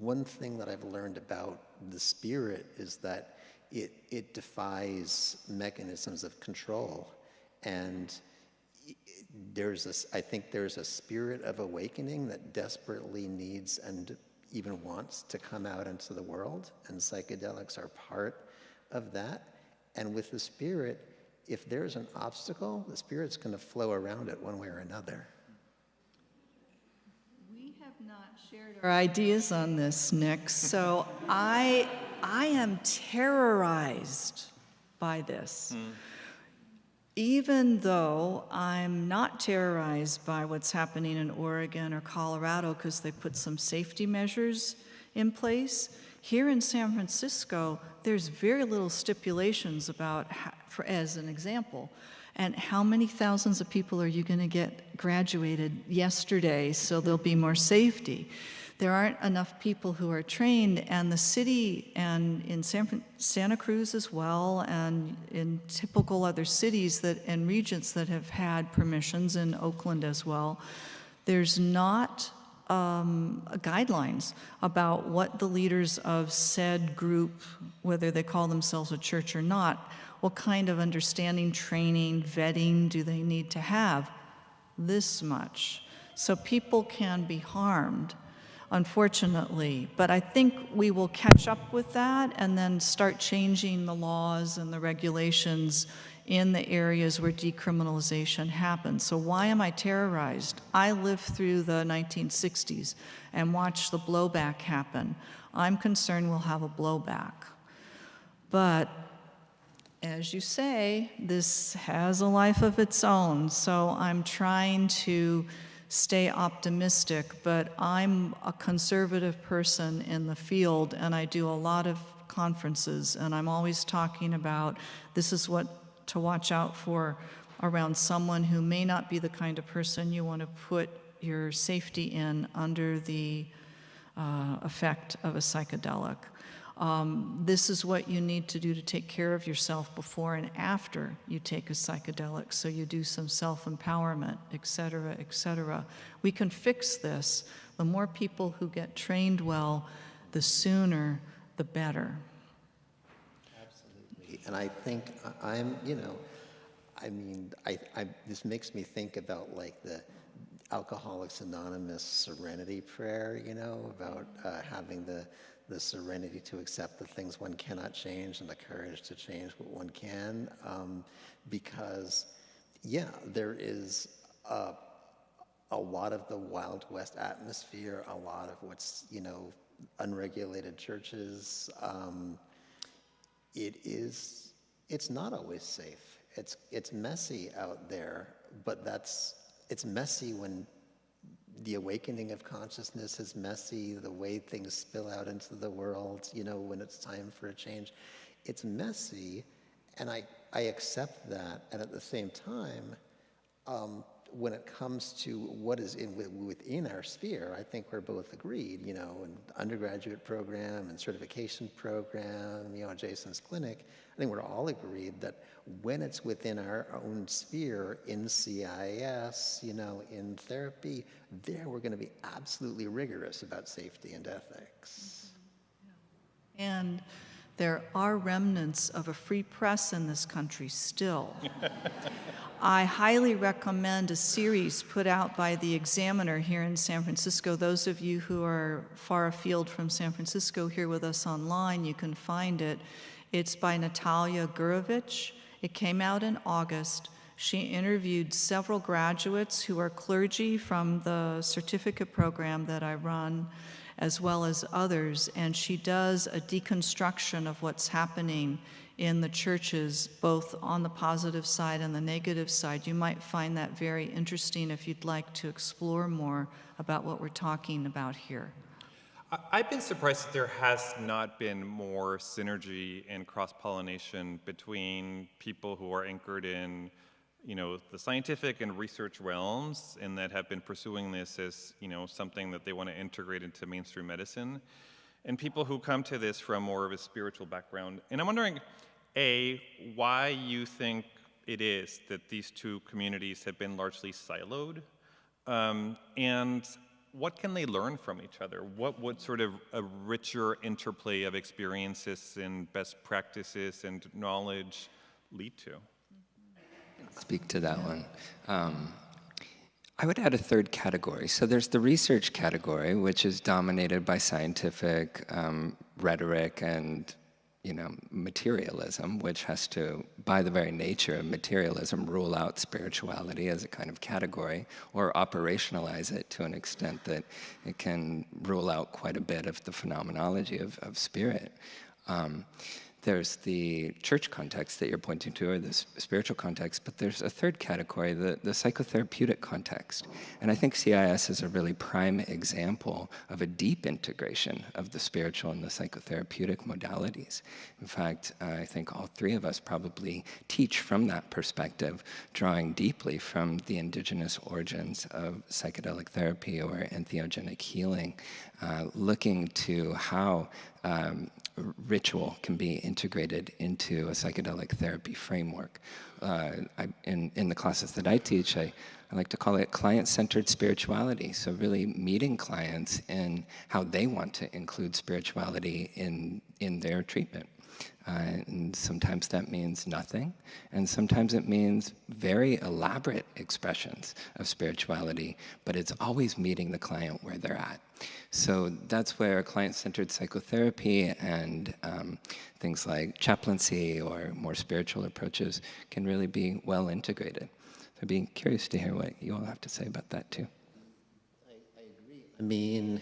one thing that I've learned about the spirit is that it defies mechanisms of control. And I think there's a spirit of awakening that desperately needs and even wants to come out into the world, and psychedelics are part of that. And with the spirit, if there's an obstacle, the spirit's going to flow around it one way or another. We have not shared our ideas on this, Nick, so I am terrorized by this. Even though I'm not terrorized by what's happening in Oregon or Colorado because they put some safety measures in place, here in San Francisco, there's very little stipulations about, as an example, and how many thousands of people are you going to get graduated yesterday so there'll be more safety. There aren't enough people who are trained, and the city, and in Santa Cruz as well, and in typical other cities and regions that have had permissions, in Oakland as well, there's not guidelines about what the leaders of said group, whether they call themselves a church or not, what kind of understanding, training, vetting do they need to have? This much. So people can be harmed, unfortunately. But I think we will catch up with that and then start changing the laws and the regulations in the areas where decriminalization happens. So why am I terrorized? I lived through the 1960s and watched the blowback happen. I'm concerned we'll have a blowback. But as you say, this has a life of its own, so I'm trying to stay optimistic, but I'm a conservative person in the field, and I do a lot of conferences, and I'm always talking about this is what to watch out for around someone who may not be the kind of person you want to put your safety in under the effect of a psychedelic. This is what you need to do to take care of yourself before and after you take a psychedelic, so you do some self-empowerment, et cetera, et cetera. We can fix this. The more people who get trained well, the sooner, the better. Absolutely. And I think this makes me think about like the Alcoholics Anonymous serenity prayer, about having the serenity to accept the things one cannot change and the courage to change what one can. Because, there is a lot of the Wild West atmosphere, a lot of what's, unregulated churches. It's not always safe. It's messy out there, but it's messy when the awakening of consciousness is messy, the way things spill out into the world, when it's time for a change. It's messy, and I accept that. And at the same time, when it comes to what is within our sphere, I think we're both agreed, an undergraduate program and certification program, Jason's clinic, I think we're all agreed that when it's within our own sphere, in CIIS, in therapy, there we're going to be absolutely rigorous about safety and ethics. And there are remnants of a free press in this country still. I highly recommend a series put out by the Examiner here in San Francisco. Those of you who are far afield from San Francisco here with us online, you can find it. It's by Natalia Gurevich. It came out in August. She interviewed several graduates who are clergy from the certificate program that I run, as well as others, and she does a deconstruction of what's happening in the churches, both on the positive side and the negative side. You might find that very interesting if you'd like to explore more about what we're talking about here. I've been surprised that there has not been more synergy and cross-pollination between people who are anchored in the scientific and research realms, and that have been pursuing this as, something that they want to integrate into mainstream medicine, and people who come to this from more of a spiritual background. And I'm wondering, A, why you think it is that these two communities have been largely siloed, and what can they learn from each other? What would sort of a richer interplay of experiences and best practices and knowledge lead to? Speak to that one. I would add a third category. So there's the research category, which is dominated by scientific rhetoric and materialism, which has to, by the very nature of materialism, rule out spirituality as a kind of category, or operationalize it to an extent that it can rule out quite a bit of the phenomenology of spirit. There's the church context that you're pointing to, or the spiritual context, but there's a third category, the psychotherapeutic context. And I think CIIS is a really prime example of a deep integration of the spiritual and the psychotherapeutic modalities. In fact, I think all three of us probably teach from that perspective, drawing deeply from the indigenous origins of psychedelic therapy or entheogenic healing, looking to how ritual can be integrated into a psychedelic therapy framework. In the classes that I teach, I like to call it client-centered spirituality. So really meeting clients in how they want to include spirituality in their treatment. And sometimes that means nothing, and sometimes it means very elaborate expressions of spirituality, but it's always meeting the client where they're at. So that's where client-centered psychotherapy and things like chaplaincy or more spiritual approaches can really be well integrated. So I'd be curious to hear what you all have to say about that too. I agree. I mean,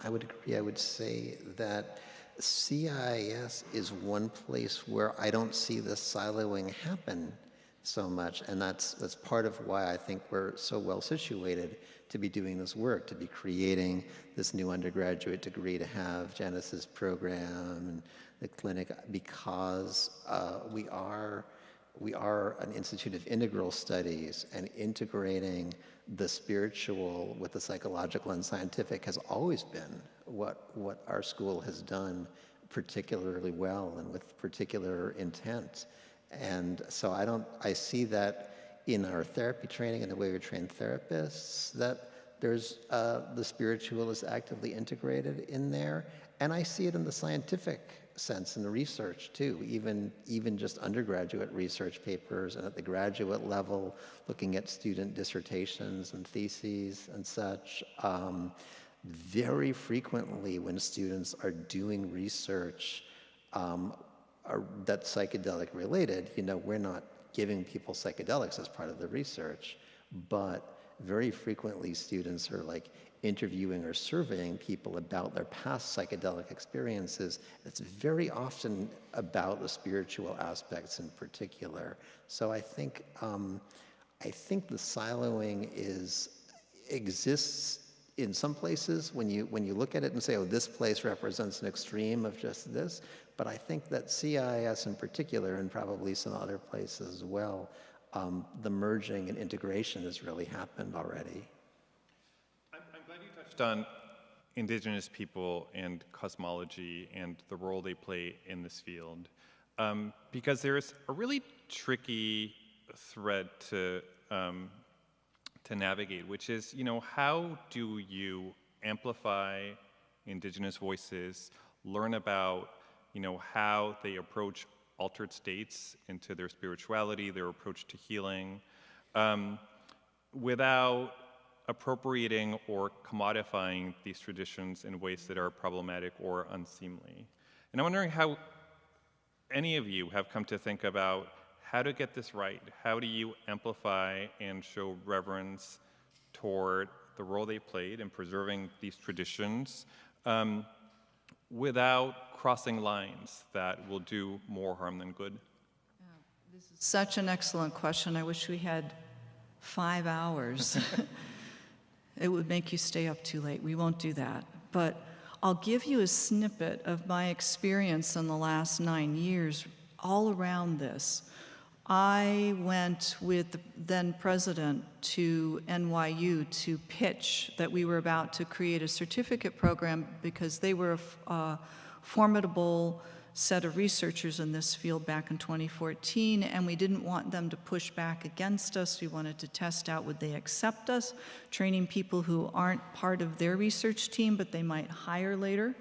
I would agree. I would say that CIIS is one place where I don't see the siloing happen so much, and that's part of why I think we're so well situated to be doing this work, to be creating this new undergraduate degree, to have Janis's program and the clinic, because we are an institute of integral studies, and integrating the spiritual with the psychological and scientific has always been what our school has done particularly well and with particular intent. And so I see that in our therapy training and the way we train therapists, that there's the spiritual is actively integrated in there. And I see it in the scientific sense in the research too, even just undergraduate research papers, and at the graduate level, looking at student dissertations and theses and such. Very frequently when students are doing research that's psychedelic related, we're not giving people psychedelics as part of the research, but very frequently students are like interviewing or surveying people about their past psychedelic experiences. It's very often about the spiritual aspects in particular. So I think the siloing exists in some places when you look at it and say, oh, this place represents an extreme of just this. But I think that CIIS in particular, and probably some other places as well, the merging and integration has really happened already. I'm glad you touched on Indigenous people and cosmology and the role they play in this field, because there's a really tricky thread to navigate, which is, how do you amplify Indigenous voices, learn about, how they approach altered states into their spirituality, their approach to healing, without appropriating or commodifying these traditions in ways that are problematic or unseemly. And I'm wondering how any of you have come to think about how to get this right. How do you amplify and show reverence toward the role they played in preserving these traditions without crossing lines that will do more harm than good? This is such an excellent question. I wish we had 5 hours. It would make you stay up too late. We won't do that. But I'll give you a snippet of my experience in the last 9 years all around this. I went with the then president to NYU to pitch that we were about to create a certificate program because they were a formidable set of researchers in this field back in 2014, and we didn't want them to push back against us. We wanted to test out, would they accept us, training people who aren't part of their research team, but they might hire later.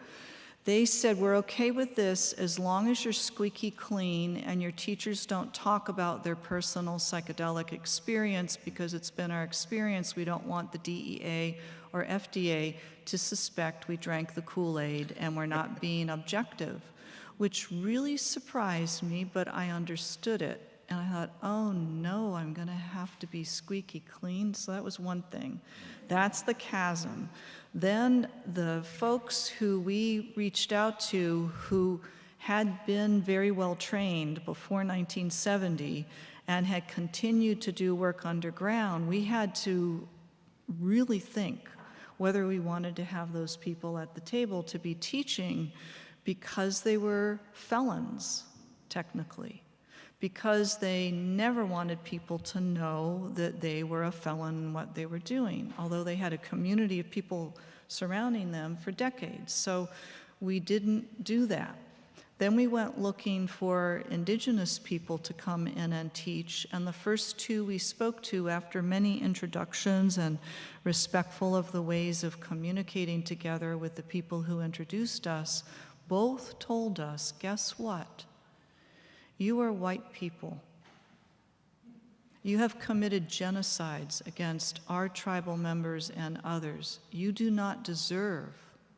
They said, we're okay with this as long as you're squeaky clean and your teachers don't talk about their personal psychedelic experience, because it's been our experience. We don't want the DEA or FDA to suspect we drank the Kool-Aid and we're not being objective, which really surprised me, but I understood it. And I thought, oh no, I'm gonna have to be squeaky clean. So that was one thing. That's the chasm. Then the folks who we reached out to who had been very well trained before 1970 and had continued to do work underground, we had to really think whether we wanted to have those people at the table to be teaching, because they were felons, technically, because they never wanted people to know that they were a felon in what they were doing, although they had a community of people surrounding them for decades. So we didn't do that. Then we went looking for Indigenous people to come in and teach, and the first two we spoke to, after many introductions and respectful of the ways of communicating together with the people who introduced us, both told us, guess what? You are white people. You have committed genocides against our tribal members and others. You do not deserve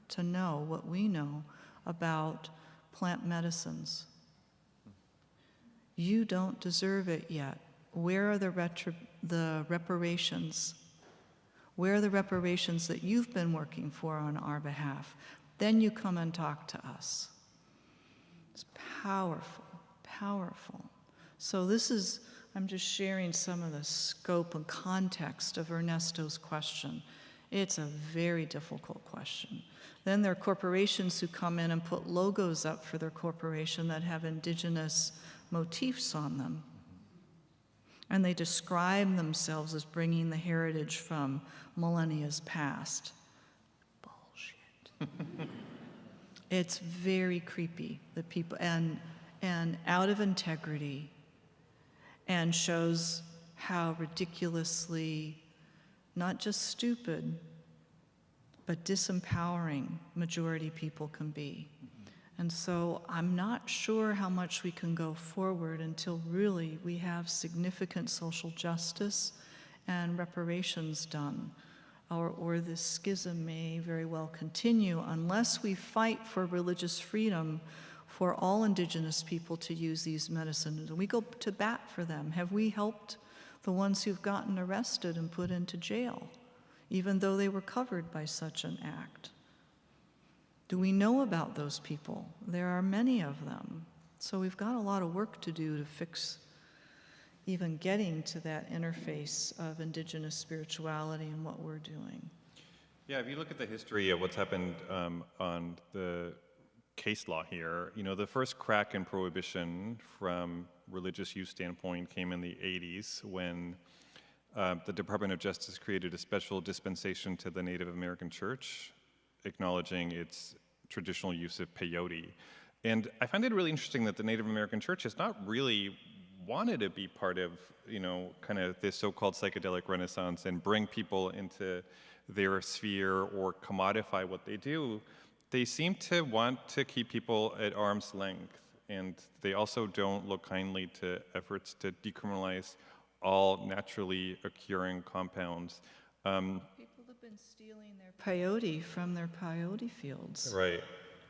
to know what we know about plant medicines. You don't deserve it yet. Where are the reparations? Where are the reparations that you've been working for on our behalf? Then you come and talk to us. It's powerful, powerful. So this is, I'm just sharing some of the scope and context of Ernesto's question. It's a very difficult question. Then there are corporations who come in and put logos up for their corporation that have indigenous motifs on them. And they describe themselves as bringing the heritage from millennia's past. Bullshit. It's very creepy, the people, and out of integrity, and shows how ridiculously, not just stupid, but disempowering majority people can be. And so I'm not sure how much we can go forward until really we have significant social justice and reparations done. Or this schism may very well continue unless we fight for religious freedom for all indigenous people to use these medicines. And we go to bat for them. Have we helped the ones who've gotten arrested and put into jail, even though they were covered by such an act? Do we know about those people? There are many of them. So we've got a lot of work to do to fix even getting to that interface of indigenous spirituality and what we're doing. Yeah, if you look at the history of what's happened on the case law here, you know, the first crack in prohibition from religious use standpoint came in the 80s when the Department of Justice created a special dispensation to the Native American Church, acknowledging its traditional use of peyote. And I find it really interesting that the Native American Church has not really wanted to be part of, you know, kind of this so-called psychedelic renaissance and bring people into their sphere or commodify what they do. They seem to want to keep people at arm's length, and they also don't look kindly to efforts to decriminalize all naturally occurring compounds. People have been stealing their peyote from their peyote fields. Right.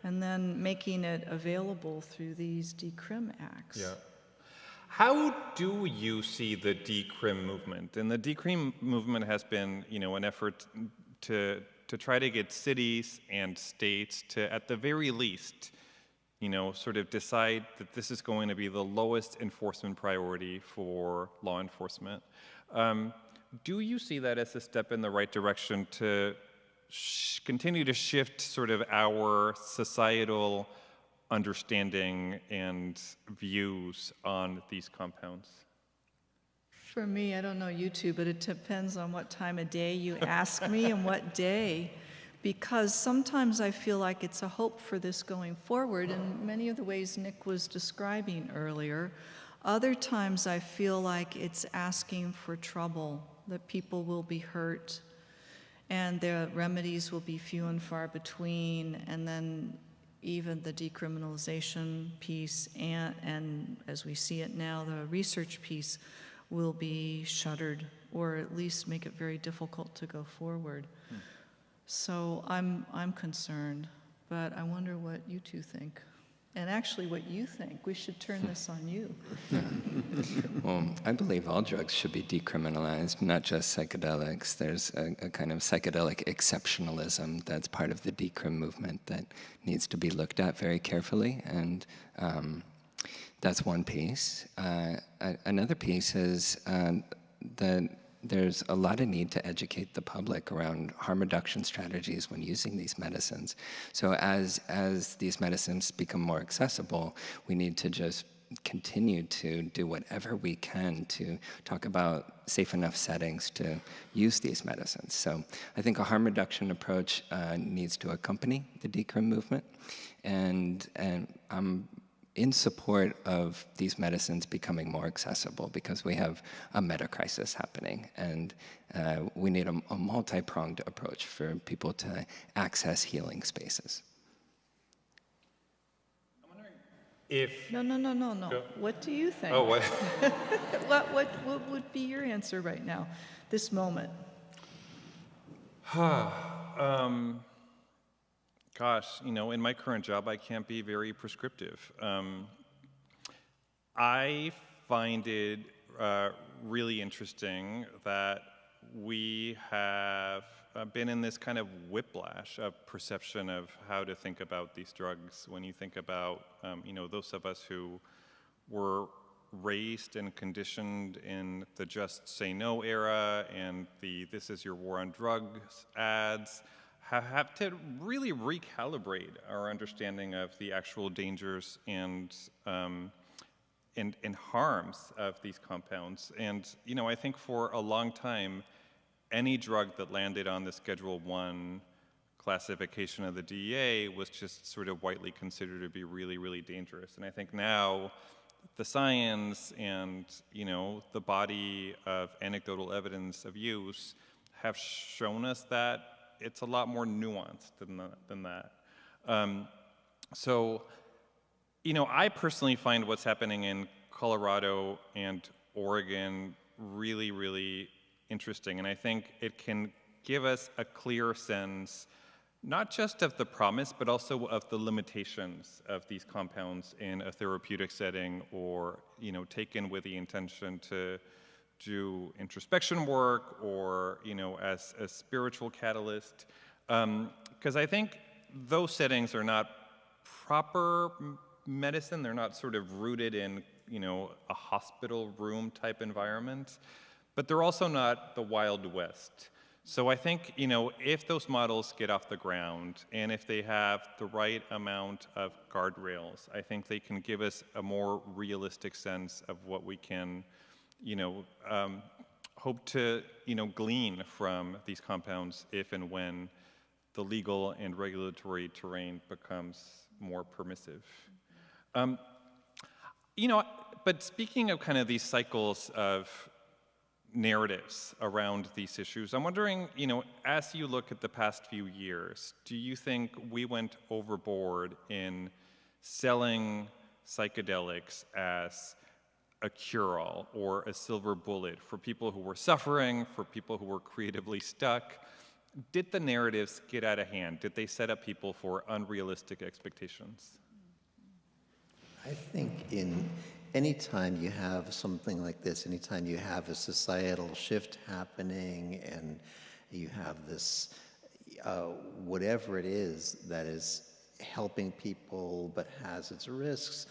And then making it available through these decrim acts. Yeah. How do you see the decrim movement? And the decrim movement has been, you know, an effort to try to get cities and states to, at the very least, you know, sort of decide that this is going to be the lowest enforcement priority for law enforcement. Do you see that as a step in the right direction to continue to shift sort of our societal understanding and views on these compounds? For me, I don't know you two, but it depends on what time of day you ask me and what day, because sometimes I feel like it's a hope for this going forward in many of the ways Nick was describing earlier. Other times I feel like it's asking for trouble, that people will be hurt and the remedies will be few and far between, and then even the decriminalization piece and as we see it now, the research piece will be shuttered or at least make it very difficult to go forward. So I'm concerned, but I wonder what you two think. And actually what you think. We should turn this on you. Well, I believe all drugs should be decriminalized, not just psychedelics. There's a kind of psychedelic exceptionalism that's part of the decrim movement that needs to be looked at very carefully, and that's one piece. Another piece is that there's a lot of need to educate the public around harm reduction strategies when using these medicines. So as these medicines become more accessible, we need to just continue to do whatever we can to talk about safe enough settings to use these medicines. So I think a harm reduction approach needs to accompany the decrim movement, and I'm in support of these medicines becoming more accessible because we have a meta crisis happening, and we need a multi-pronged approach for people to access healing spaces. I'm wondering if... No. Go. What do you think? Oh, what? What would be your answer right now, this moment? Gosh, you know, in my current job, I can't be very prescriptive. I find it really interesting that we have been in this kind of whiplash of perception of how to think about these drugs when you think about, those of us who were raised and conditioned in the just say no era and the this is your war on drugs ads, have to really recalibrate our understanding of the actual dangers and harms of these compounds. And, I think for a long time, any drug that landed on the Schedule I classification of the DEA was just sort of widely considered to be really, really dangerous. And I think now the science and, the body of anecdotal evidence of use have shown us that it's a lot more nuanced than that. I personally find what's happening in Colorado and Oregon really, really interesting. And I think it can give us a clear sense, not just of the promise, but also of the limitations of these compounds in a therapeutic setting or, taken with the intention to do introspection work or, as a spiritual catalyst. Because I think those settings are not proper medicine. They're not sort of rooted in, a hospital room type environment, but they're also not the Wild West. So I think, if those models get off the ground and if they have the right amount of guardrails, I think they can give us a more realistic sense of what we can, hope to, glean from these compounds if and when the legal and regulatory terrain becomes more permissive. But speaking of kind of these cycles of narratives around these issues, I'm wondering, as you look at the past few years, do you think we went overboard in selling psychedelics as a cure-all or a silver bullet for people who were suffering, for people who were creatively stuck? Did the narratives get out of hand? Did they set up people for unrealistic expectations? I think anytime you have something like this, anytime you have a societal shift happening and you have this, whatever it is that is helping people but has its risks,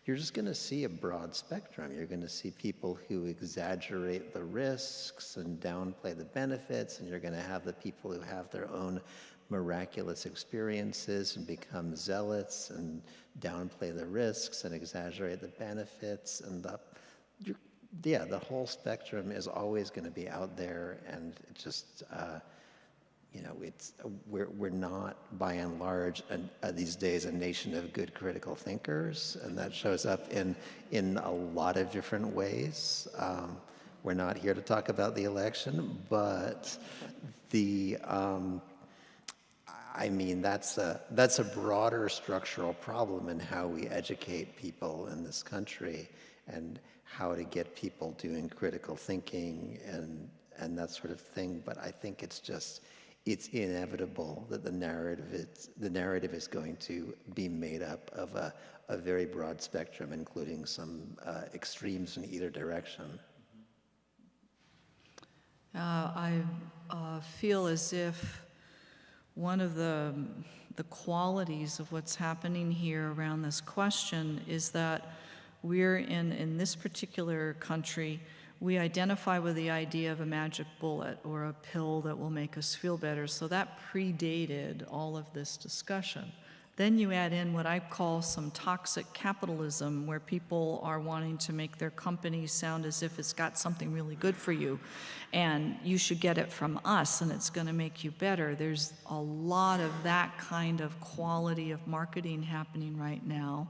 you're just going to see a broad spectrum. You're going to see people who exaggerate the risks and downplay the benefits, and you're going to have the people who have their own miraculous experiences and become zealots and downplay the risks and exaggerate the benefits. And the whole spectrum is always going to be out there, and it just we're not by and large these days a nation of good critical thinkers, and that shows up in a lot of different ways. We're not here to talk about the election, but that's a broader structural problem in how we educate people in this country and how to get people doing critical thinking and that sort of thing. But I think it's inevitable that the narrative is going to be made up of a very broad spectrum, including some extremes in either direction. I feel as if one of the qualities of what's happening here around this question is that we're in this particular country, we identify with the idea of a magic bullet or a pill that will make us feel better. So that predated all of this discussion. Then you add in what I call some toxic capitalism, where people are wanting to make their companies sound as if it's got something really good for you, and you should get it from us, and it's going to make you better. There's a lot of that kind of quality of marketing happening right now.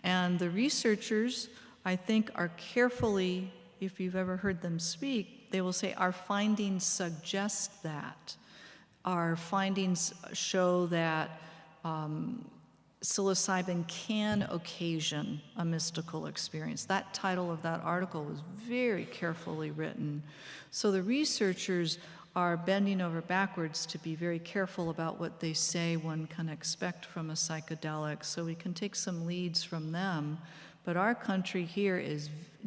And the researchers, I think, are carefully, if you've ever heard them speak, they will say, our findings suggest that. Our findings show that psilocybin can occasion a mystical experience. That title of that article was very carefully written. So the researchers are bending over backwards to be very careful about what they say one can expect from a psychedelic, so we can take some leads from them. But our country here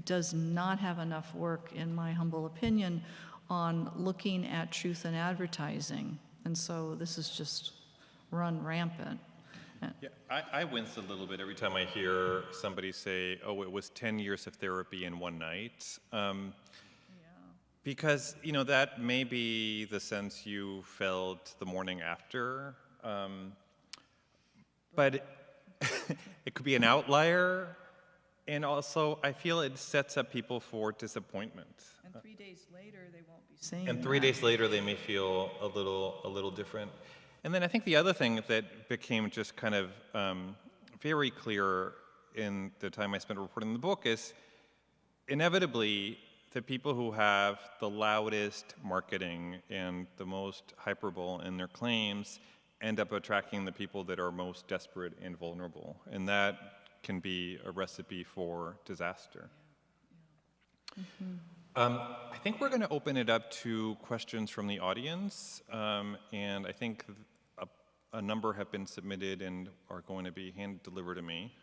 does not have enough work, in my humble opinion, on looking at truth in advertising. And so this is just run rampant. Yeah, I wince a little bit every time I hear somebody say, oh, it was 10 years of therapy in one night. Because, that may be the sense you felt the morning after. But it could be an outlier. And also, I feel it sets up people for disappointment. And 3 days later, they won't be saying And 3 days later, they may feel a little different. And then I think the other thing that became just kind of very clear in the time I spent reporting the book is inevitably the people who have the loudest marketing and the most hyperbole in their claims end up attracting the people that are most desperate and vulnerable. And that can be a recipe for disaster. I think we're going to open it up to questions from the audience, and I think a number have been submitted and are going to be hand-delivered to me.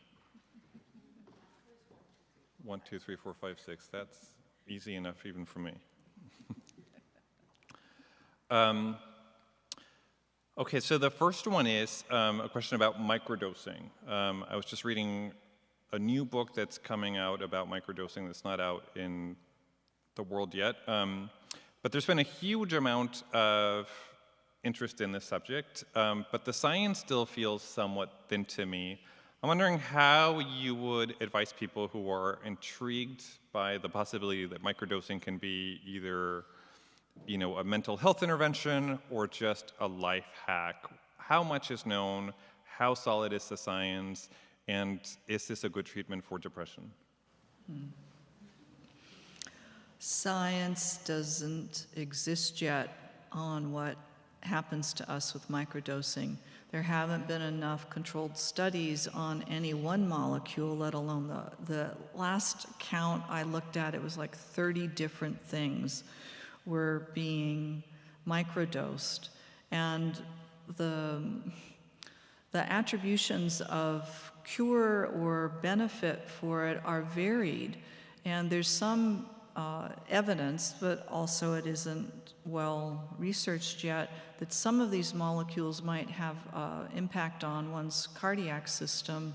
1, 2, 3, 4, 5, 6. That's easy enough even for me. Okay, so the first one is a question about microdosing. I was just reading a new book that's coming out about microdosing that's not out in the world yet. But there's been a huge amount of interest in this subject, but the science still feels somewhat thin to me. I'm wondering how you would advise people who are intrigued by the possibility that microdosing can be either a mental health intervention or just a life hack. How much is known? How solid is the science? And is this a good treatment for depression? Science doesn't exist yet on what happens to us with microdosing. There haven't been enough controlled studies on any one molecule, let alone the last count I looked at, it was like 30 different things were being microdosed. And the attributions of cure or benefit for it are varied. And there's some evidence, but also it isn't well researched yet, that some of these molecules might have impact on one's cardiac system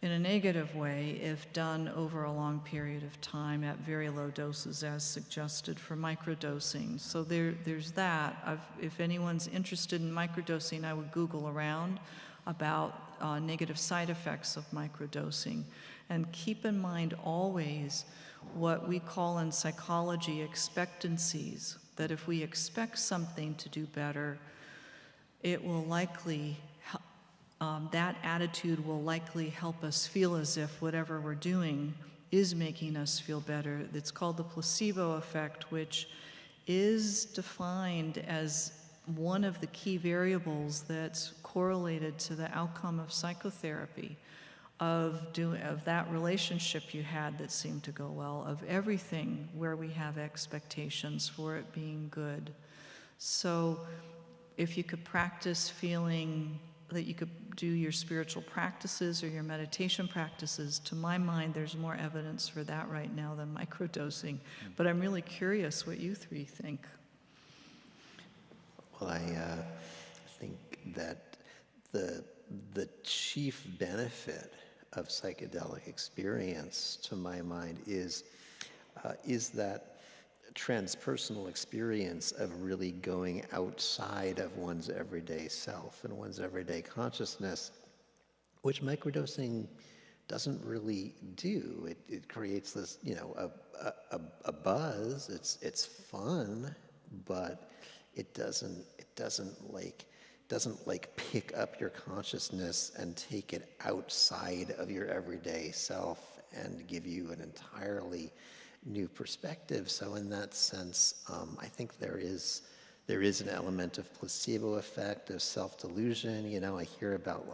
in a negative way if done over a long period of time at very low doses as suggested for microdosing. So there's that. If anyone's interested in microdosing, I would Google around about negative side effects of microdosing. And keep in mind always what we call in psychology expectancies, that if we expect something to do better, it will likely, that attitude will likely help us feel as if whatever we're doing is making us feel better. It's called the placebo effect, which is defined as one of the key variables that's correlated to the outcome of psychotherapy, of that relationship you had that seemed to go well, of everything where we have expectations for it being good. So if you could practice feeling that you could do your spiritual practices or your meditation practices, to my mind, there's more evidence for that right now than microdosing. But I'm really curious what you three think. Well, I think that the chief benefit of psychedelic experience, to my mind, is that transpersonal experience of really going outside of one's everyday self and one's everyday consciousness, which microdosing doesn't really do. It creates this, a buzz. It's fun, but it doesn't pick up your consciousness and take it outside of your everyday self and give you an entirely new perspective. So in that sense, I think there is an element of placebo effect, of self-delusion. I hear about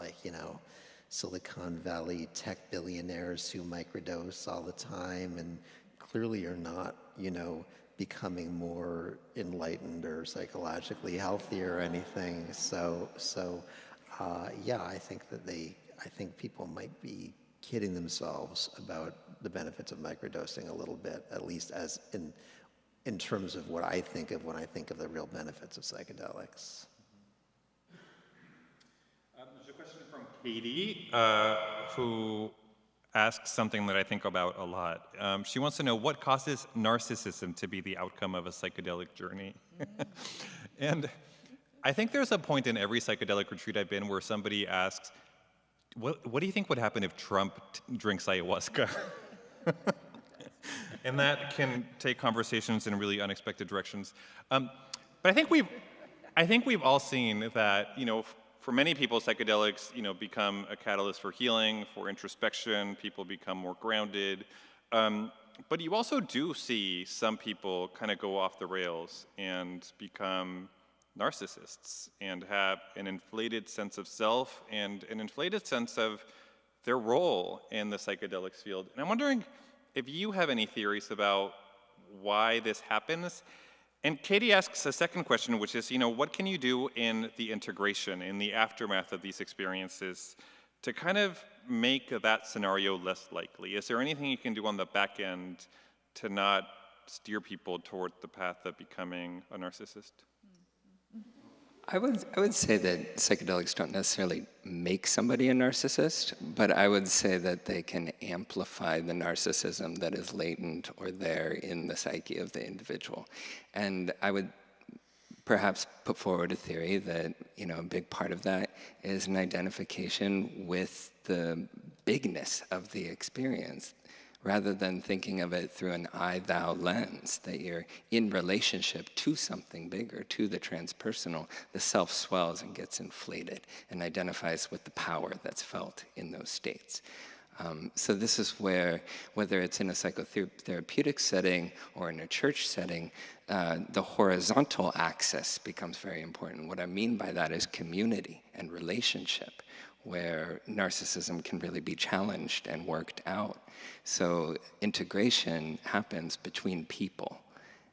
Silicon Valley tech billionaires who microdose all the time and clearly are not, becoming more enlightened or psychologically healthy or anything. So I think people might be kidding themselves about the benefits of microdosing a little bit, at least as in in terms of what I think of when I think of the real benefits of psychedelics. There's a question from Katie, who asks something that I think about a lot. She wants to know what causes narcissism to be the outcome of a psychedelic journey. And I think there's a point in every psychedelic retreat I've been where somebody asks, what do you think would happen if Trump drinks ayahuasca? And that can take conversations in really unexpected directions. But I think we've all seen that, for many people, psychedelics, become a catalyst for healing, for introspection. People become more grounded. But you also do see some people kind of go off the rails and become narcissists and have an inflated sense of self and an inflated sense of their role in the psychedelics field. And I'm wondering if you have any theories about why this happens. And Katie asks a second question, which is, what can you do in the integration, in the aftermath of these experiences, to kind of make that scenario less likely? Is there anything you can do on the back end to not steer people toward the path of becoming a narcissist? I would say that psychedelics don't necessarily make somebody a narcissist, but I would say that they can amplify the narcissism that is latent or there in the psyche of the individual. And I would perhaps put forward a theory that, a big part of that is an identification with the bigness of the experience, rather than thinking of it through an I-thou lens, that you're in relationship to something bigger, to the transpersonal. The self swells and gets inflated and identifies with the power that's felt in those states. So this is where, whether it's in a psychotherapeutic setting or in a church setting, the horizontal axis becomes very important. What I mean by that is community and relationship, where narcissism can really be challenged and worked out. So integration happens between people.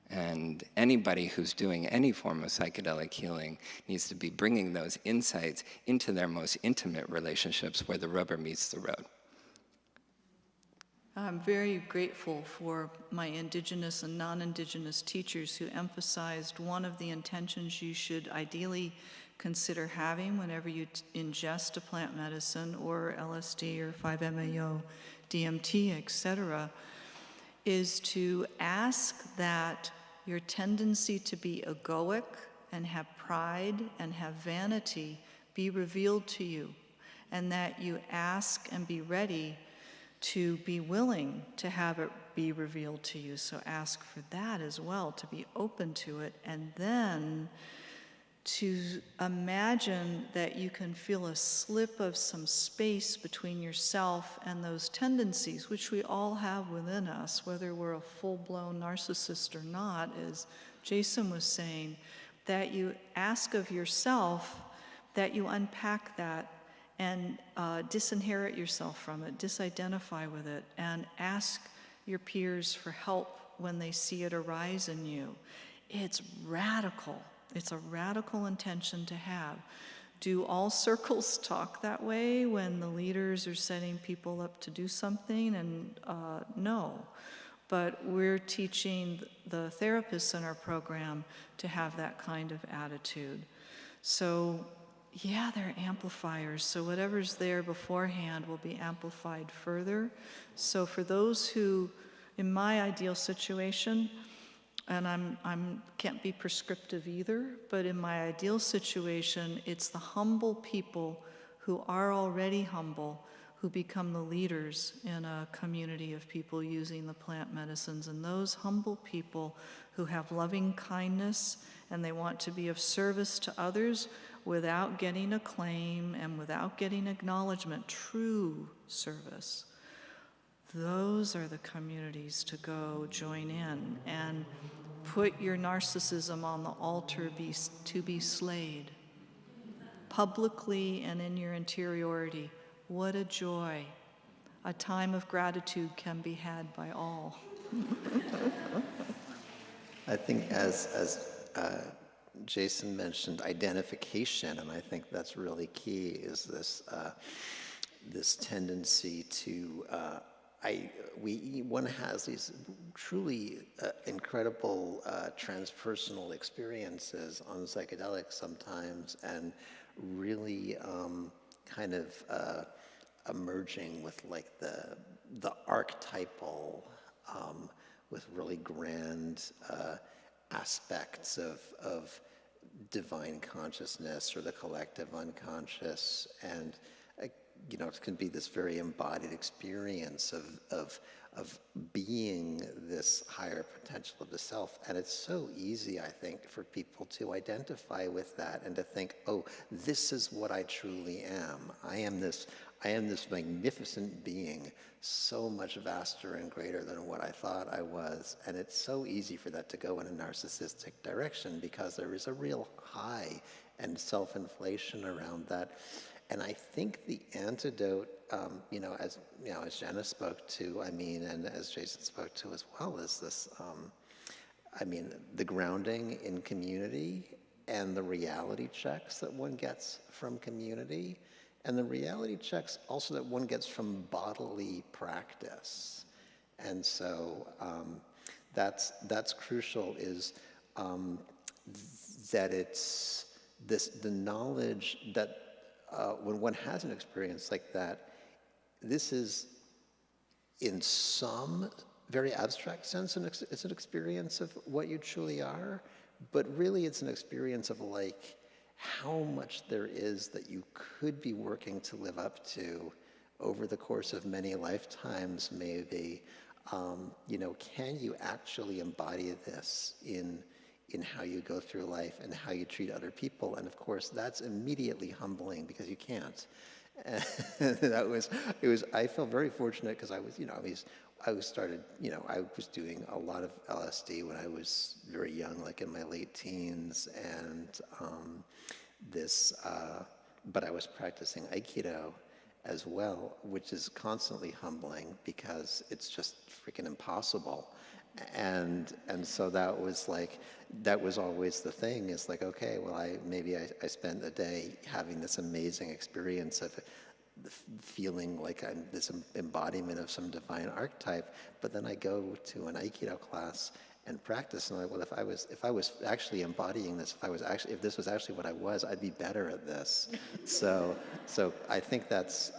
And anybody who's doing any form of psychedelic healing needs to be bringing those insights into their most intimate relationships where the rubber meets the road. I'm very grateful for my Indigenous and non-Indigenous teachers who emphasized one of the intentions you should ideally consider having whenever you ingest a plant medicine or LSD or 5-MeO, DMT, etc., is to ask that your tendency to be egoic and have pride and have vanity be revealed to you, and that you ask and be ready to be willing to have it be revealed to you. So ask for that as well, to be open to it, and then to imagine that you can feel a slip of some space between yourself and those tendencies, which we all have within us, whether we're a full-blown narcissist or not, as Jason was saying, that you ask of yourself, that you unpack that and disinherit yourself from it, disidentify with it, and ask your peers for help when they see it arise in you. It's radical. It's a radical intention to have. Do all circles talk that way when the leaders are setting people up to do something? And no. But we're teaching the therapists in our program to have that kind of attitude. So, yeah, they're amplifiers. So whatever's there beforehand will be amplified further. So for those who, in my ideal situation, and I'm can't be prescriptive either, but in my ideal situation, it's the humble people who are already humble who become the leaders in a community of people using the plant medicines. And those humble people who have loving kindness and they want to be of service to others without getting acclaim and without getting acknowledgement, true service. Those are the communities to go join in and put your narcissism on the altar to be slayed, publicly and in your interiority. What a joy. A time of gratitude can be had by all. I think as Jason mentioned, identification, and I think that's really key, is this this tendency to one has these truly incredible transpersonal experiences on psychedelics sometimes, and really kind of emerging with like the archetypal, with really grand aspects of divine consciousness or the collective unconscious, and you know, it can be this very embodied experience of being this higher potential of the self. And it's so easy, I think, for people to identify with that and to think, oh, this is what I truly am. I am this magnificent being, so much vaster and greater than what I thought I was. And it's so easy for that to go in a narcissistic direction, because there is a real high and self-inflation around that. And I think the antidote, as Janis spoke to, and as Jason spoke to as well, is this, the grounding in community and the reality checks that one gets from community, and the reality checks also that one gets from bodily practice. And so that's crucial, is that it's the knowledge that when one has an experience like that, this is, in some very abstract sense, it's an experience of what you truly are, but really it's an experience of like how much there is that you could be working to live up to over the course of many lifetimes, maybe. Can you actually embody this in how you go through life and how you treat other people? And of course, that's immediately humbling, because you can't. And I felt very fortunate, because I was doing a lot of LSD when I was very young, like in my late teens, and but I was practicing Aikido as well, which is constantly humbling because it's just freaking impossible. And so that was always the thing, is like, okay, well, I spent a day having this amazing experience of feeling like I'm this embodiment of some divine archetype, but then I go to an Aikido class and practice, and I'm like, well, if I was actually embodying this, if this was actually what I was, I'd be better at this. So I think that's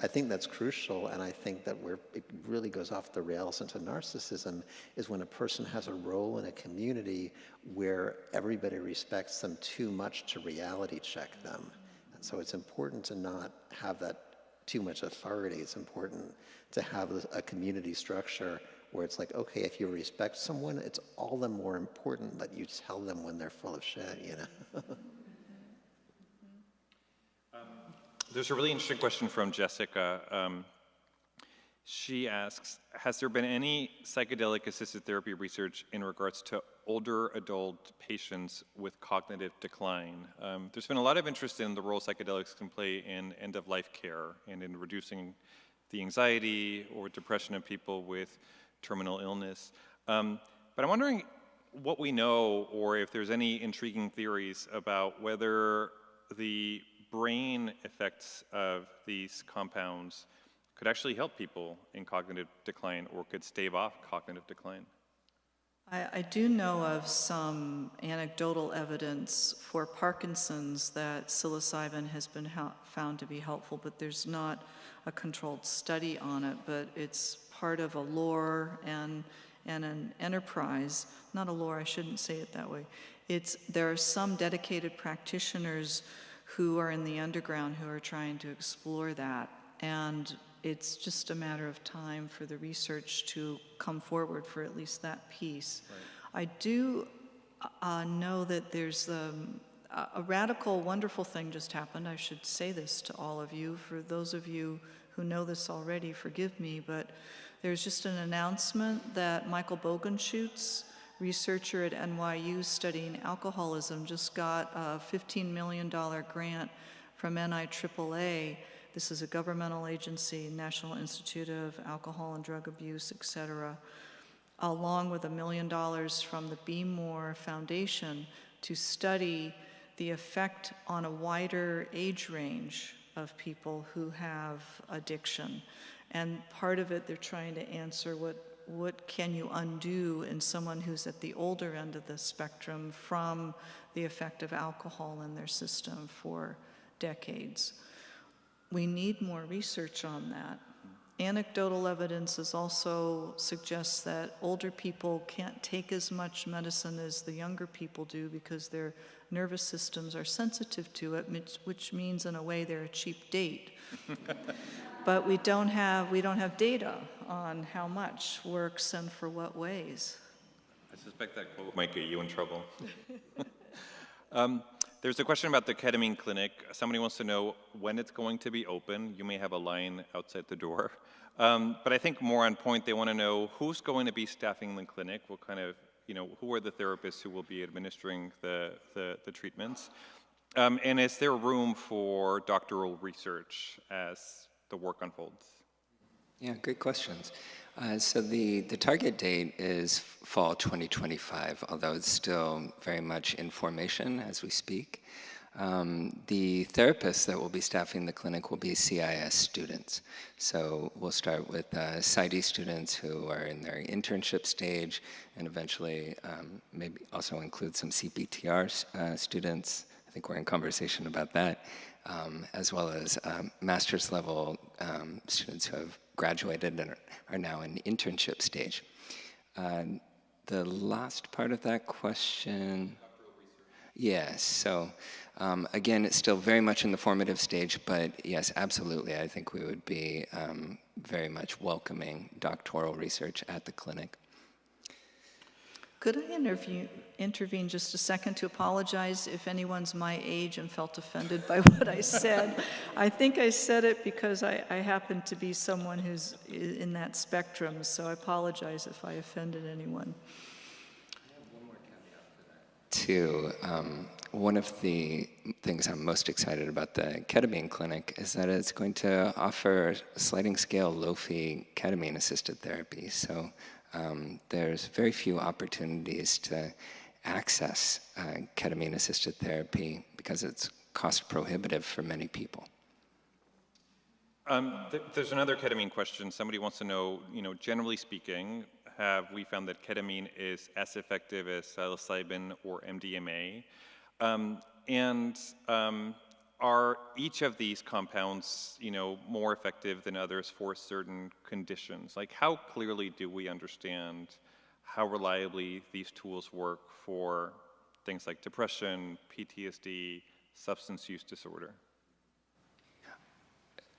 crucial, and I think that where it really goes off the rails into narcissism is when a person has a role in a community where everybody respects them too much to reality check them. And so it's important to not have that too much authority. It's important to have a community structure where it's like, okay, if you respect someone, it's all the more important that you tell them when they're full of shit, There's a really interesting question from Jessica. She asks, has there been any psychedelic-assisted therapy research in regards to older adult patients with cognitive decline? There's been a lot of interest in the role psychedelics can play in end-of-life care and in reducing the anxiety or depression of people with terminal illness. But I'm wondering what we know, or if there's any intriguing theories about whether the brain effects of these compounds could actually help people in cognitive decline, or could stave off cognitive decline. I do know of some anecdotal evidence for Parkinson's that psilocybin has been found to be helpful, but there's not a controlled study on it, but it's part of a lore and an enterprise. Not a lore, I shouldn't say it that way. There are some dedicated practitioners who are in the underground who are trying to explore that, and it's just a matter of time for the research to come forward for at least that piece. Right. I do know that there's a radical, wonderful thing just happened. I should say this to all of you. For those of you who know this already, forgive me, but there's just an announcement that Michael Bogenschutz, researcher at NYU studying alcoholism, just got a $15 million grant from NIAAA. This is a governmental agency, National Institute of Alcohol and Drug Abuse, et cetera, along with $1 million from the Be More Foundation to study the effect on a wider age range of people who have addiction. And part of it, they're trying to answer what can you undo in someone who's at the older end of the spectrum from the effect of alcohol in their system for decades. We need more research on that. Anecdotal evidence is also suggests that older people can't take as much medicine as the younger people do because their nervous systems are sensitive to it, which means in a way they're a cheap date. But we don't have data on how much works and for what ways. I suspect that quote might get you in trouble. There's a question about the ketamine clinic. Somebody wants to know when it's going to be open. You may have a line outside the door. But I think more on point, they want to know who's going to be staffing the clinic, what kind of, who are the therapists who will be administering the treatments? And is there room for doctoral research as the work unfolds? Yeah, good questions. So the target date is fall 2025, although it's still very much in formation as we speak. The therapists that will be staffing the clinic will be CIIS students. So we'll start with CIIS students who are in their internship stage, and eventually maybe also include some CPTR students. I think we're in conversation about that, as well as master's level students who have graduated and are now in internship stage. The last part of that question, yes, so again, it's still very much in the formative stage, but yes, absolutely, I think we would be very much welcoming doctoral research at the clinic. Could I intervene just a second to apologize if anyone's my age and felt offended by what I said? I think I said it because I happen to be someone who's in that spectrum, so I apologize if I offended anyone. I have one more caveat for that. One of the things I'm most excited about the ketamine clinic is that it's going to offer sliding scale low-fee ketamine-assisted therapy. So there's very few opportunities to access ketamine-assisted therapy because it's cost prohibitive for many people. There's another ketamine question. Somebody wants to know, generally speaking, have we found that ketamine is as effective as psilocybin or MDMA? Are each of these compounds, more effective than others for certain conditions? Like, how clearly do we understand how reliably these tools work for things like depression, PTSD, substance use disorder?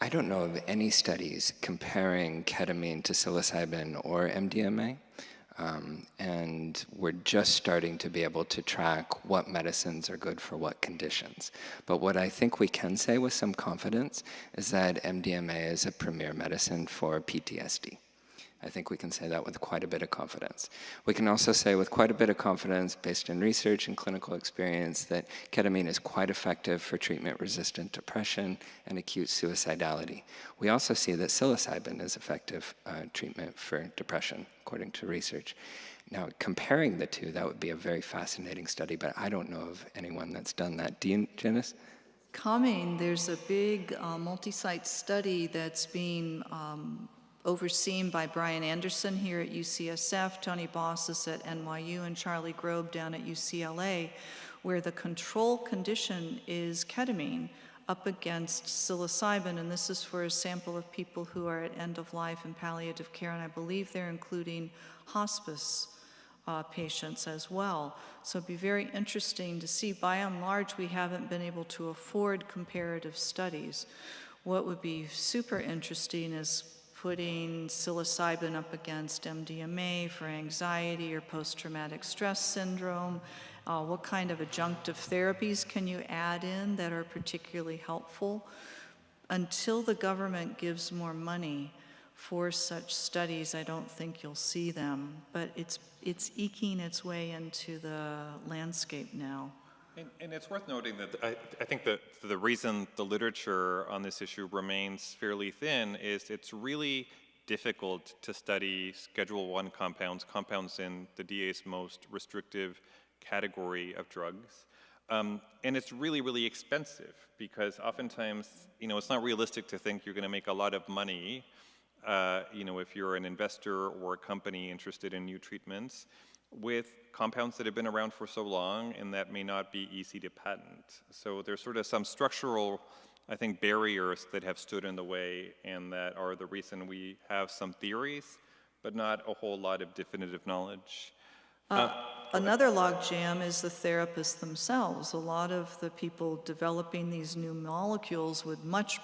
I don't know of any studies comparing ketamine to psilocybin or MDMA. And we're just starting to be able to track what medicines are good for what conditions. But what I think we can say with some confidence is that MDMA is a premier medicine for PTSD. I think we can say that with quite a bit of confidence. We can also say with quite a bit of confidence, based on research and clinical experience, that ketamine is quite effective for treatment-resistant depression and acute suicidality. We also see that psilocybin is effective treatment for depression, according to research. Now, comparing the two, that would be a very fascinating study, but I don't know of anyone that's done that. Do you, Janis? Coming, there's a big multi-site study that's being overseen by Brian Anderson here at UCSF, Tony Bossis at NYU, and Charlie Grobe down at UCLA, where the control condition is ketamine up against psilocybin, and this is for a sample of people who are at end of life and palliative care, and I believe they're including hospice patients as well. So it'd be very interesting to see. By and large, we haven't been able to afford comparative studies. What would be super interesting is putting psilocybin up against MDMA for anxiety or post-traumatic stress syndrome. What kind of adjunctive therapies can you add in that are particularly helpful? Until the government gives more money for such studies, I don't think you'll see them, but it's eking its way into the landscape now. And it's worth noting that I think that the reason the literature on this issue remains fairly thin is it's really difficult to study Schedule I compounds in the DA's most restrictive category of drugs. And it's really, really expensive because oftentimes, it's not realistic to think you're going to make a lot of money if you're an investor or a company interested in new treatments, with compounds that have been around for so long and that may not be easy to patent. So there's sort of some structural, I think, barriers that have stood in the way and that are the reason we have some theories, but not a whole lot of definitive knowledge. Another logjam is the therapists themselves. A lot of the people developing these new molecules would much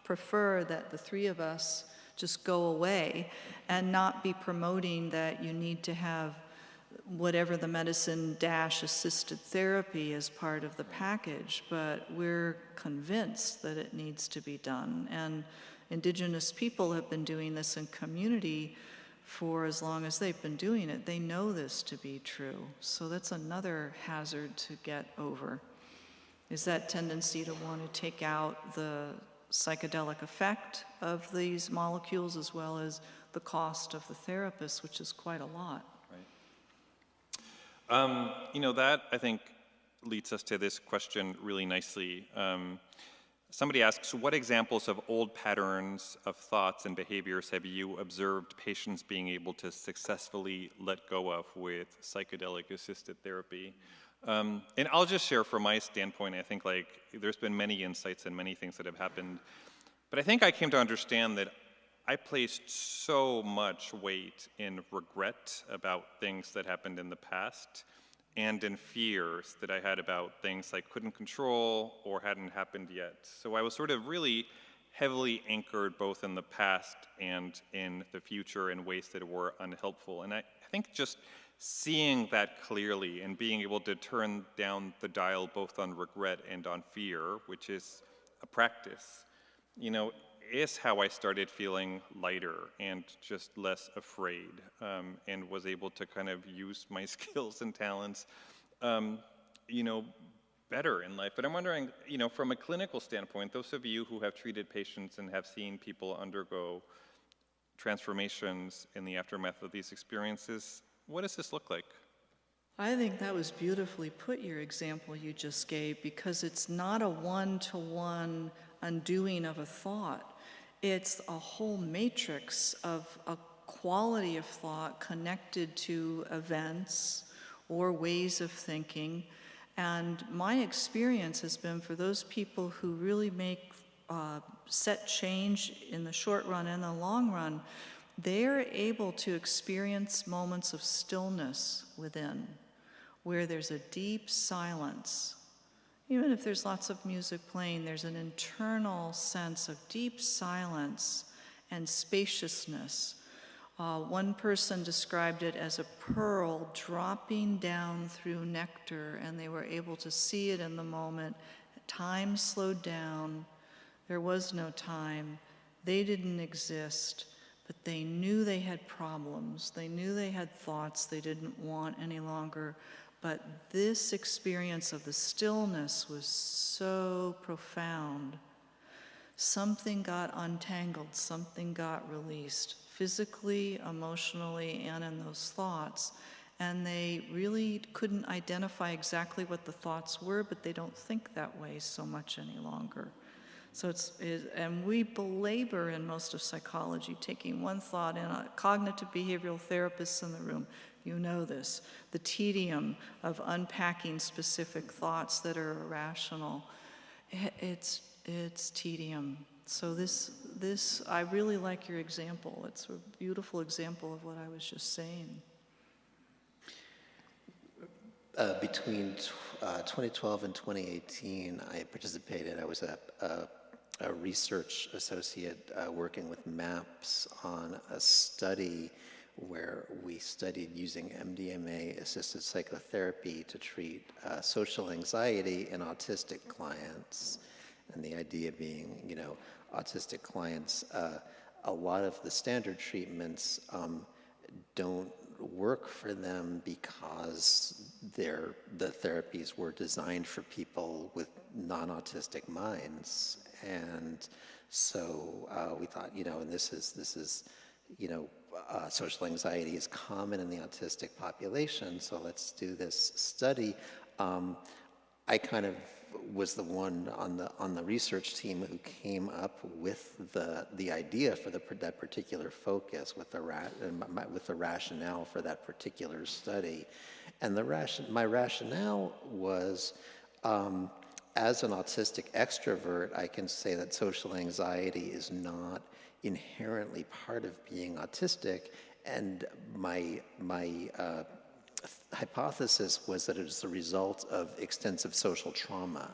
prefer that the three of us just go away and not be promoting that you need to have whatever the medicine-assisted therapy as part of the package, but we're convinced that it needs to be done. And Indigenous people have been doing this in community for as long as they've been doing it. They know this to be true. So that's another hazard to get over, is that tendency to want to take out the psychedelic effect of these molecules as well as the cost of the therapist, which is quite a lot. That, I think, leads us to this question really nicely. Somebody asks, what examples of old patterns of thoughts and behaviors have you observed patients being able to successfully let go of with psychedelic-assisted therapy? And I'll just share from my standpoint, I think there's been many insights and many things that have happened. But I think I came to understand that I placed so much weight in regret about things that happened in the past and in fears that I had about things I couldn't control or hadn't happened yet. So I was sort of really heavily anchored both in the past and in the future in ways that were unhelpful. And I think just seeing that clearly and being able to turn down the dial both on regret and on fear, which is a practice, is how I started feeling lighter and just less afraid, and was able to kind of use my skills and talents, better in life. But I'm wondering, from a clinical standpoint, those of you who have treated patients and have seen people undergo transformations in the aftermath of these experiences, what does this look like? I think that was beautifully put, your example you just gave, because it's not a one-to-one undoing of a thought. It's a whole matrix of a quality of thought connected to events or ways of thinking. And my experience has been for those people who really make set change in the short run and the long run, they're able to experience moments of stillness within, where there's a deep silence. Even if there's lots of music playing, there's an internal sense of deep silence and spaciousness. One person described it as a pearl dropping down through nectar, and they were able to see it in the moment. Time slowed down. There was no time. They didn't exist, but they knew they had problems. They knew they had thoughts they didn't want any longer. But this experience of the stillness was so profound. Something got untangled, something got released, physically, emotionally, and in those thoughts. And they really couldn't identify exactly what the thoughts were, but they don't think that way so much any longer. So and we belabor in most of psychology, taking one thought in, cognitive behavioral therapists in the room, you know this, the tedium of unpacking specific thoughts that are irrational. It's tedium. So this, I really like your example. It's a beautiful example of what I was just saying. Between 2012 and 2018, I participated. I was a research associate working with MAPS on a study where we studied using MDMA-assisted psychotherapy to treat social anxiety in autistic clients. And the idea being, autistic clients, a lot of the standard treatments don't work for them because the therapies were designed for people with non-autistic minds. And so we thought, and this is social anxiety is common in the autistic population, so let's do this study. I kind of was the one on the research team who came up with the idea for that particular focus, with the rationale for that particular study. And my rationale was, as an autistic extrovert, I can say that social anxiety is not inherently part of being autistic, and my hypothesis was that it was the result of extensive social trauma,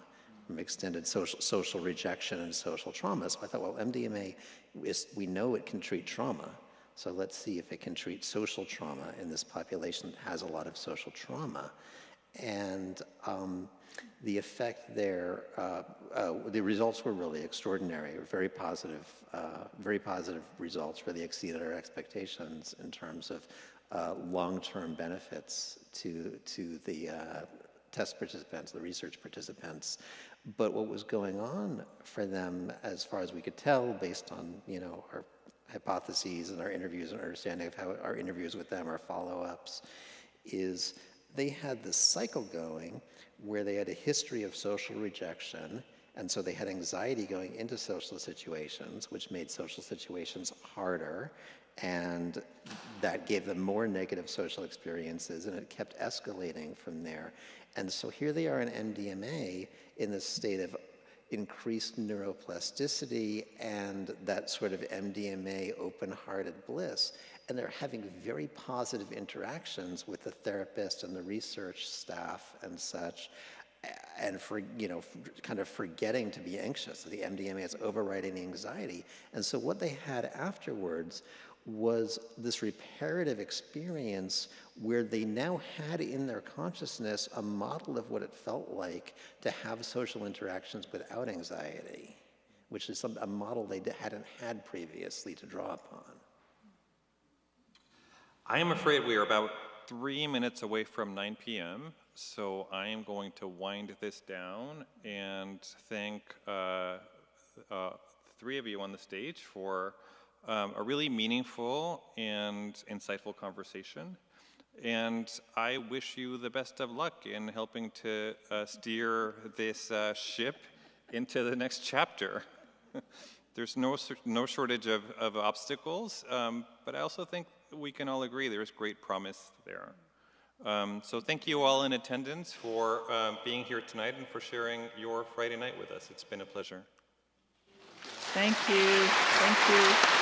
from extended social rejection and social trauma. So I thought, well, MDMA, we know it can treat trauma, so let's see if it can treat social trauma in this population that has a lot of social trauma. And the effect there, the results were really extraordinary, very positive results, really exceeded our expectations in terms of long-term benefits to the test participants, the research participants. But what was going on for them, as far as we could tell, based on our hypotheses and our interviews and understanding of how our interviews with them, our follow-ups, is they had this cycle going where they had a history of social rejection, and so they had anxiety going into social situations, which made social situations harder, and that gave them more negative social experiences, and it kept escalating from there. And so here they are in MDMA in this state of increased neuroplasticity and that sort of MDMA open-hearted bliss. And they're having very positive interactions with the therapist and the research staff and such, and kind of forgetting to be anxious. So the MDMA is overriding the anxiety. And so what they had afterwards was this reparative experience where they now had in their consciousness a model of what it felt like to have social interactions without anxiety, which is a model they hadn't had previously to draw upon. I am afraid we are about 3 minutes away from 9 p.m., so I am going to wind this down and thank three of you on the stage for a really meaningful and insightful conversation. And I wish you the best of luck in helping to steer this ship into the next chapter. There's no shortage of obstacles, but I also think we can all agree there's great promise there. So thank you all in attendance for being here tonight and for sharing your Friday night with us. It's been a pleasure. Thank you. Thank you.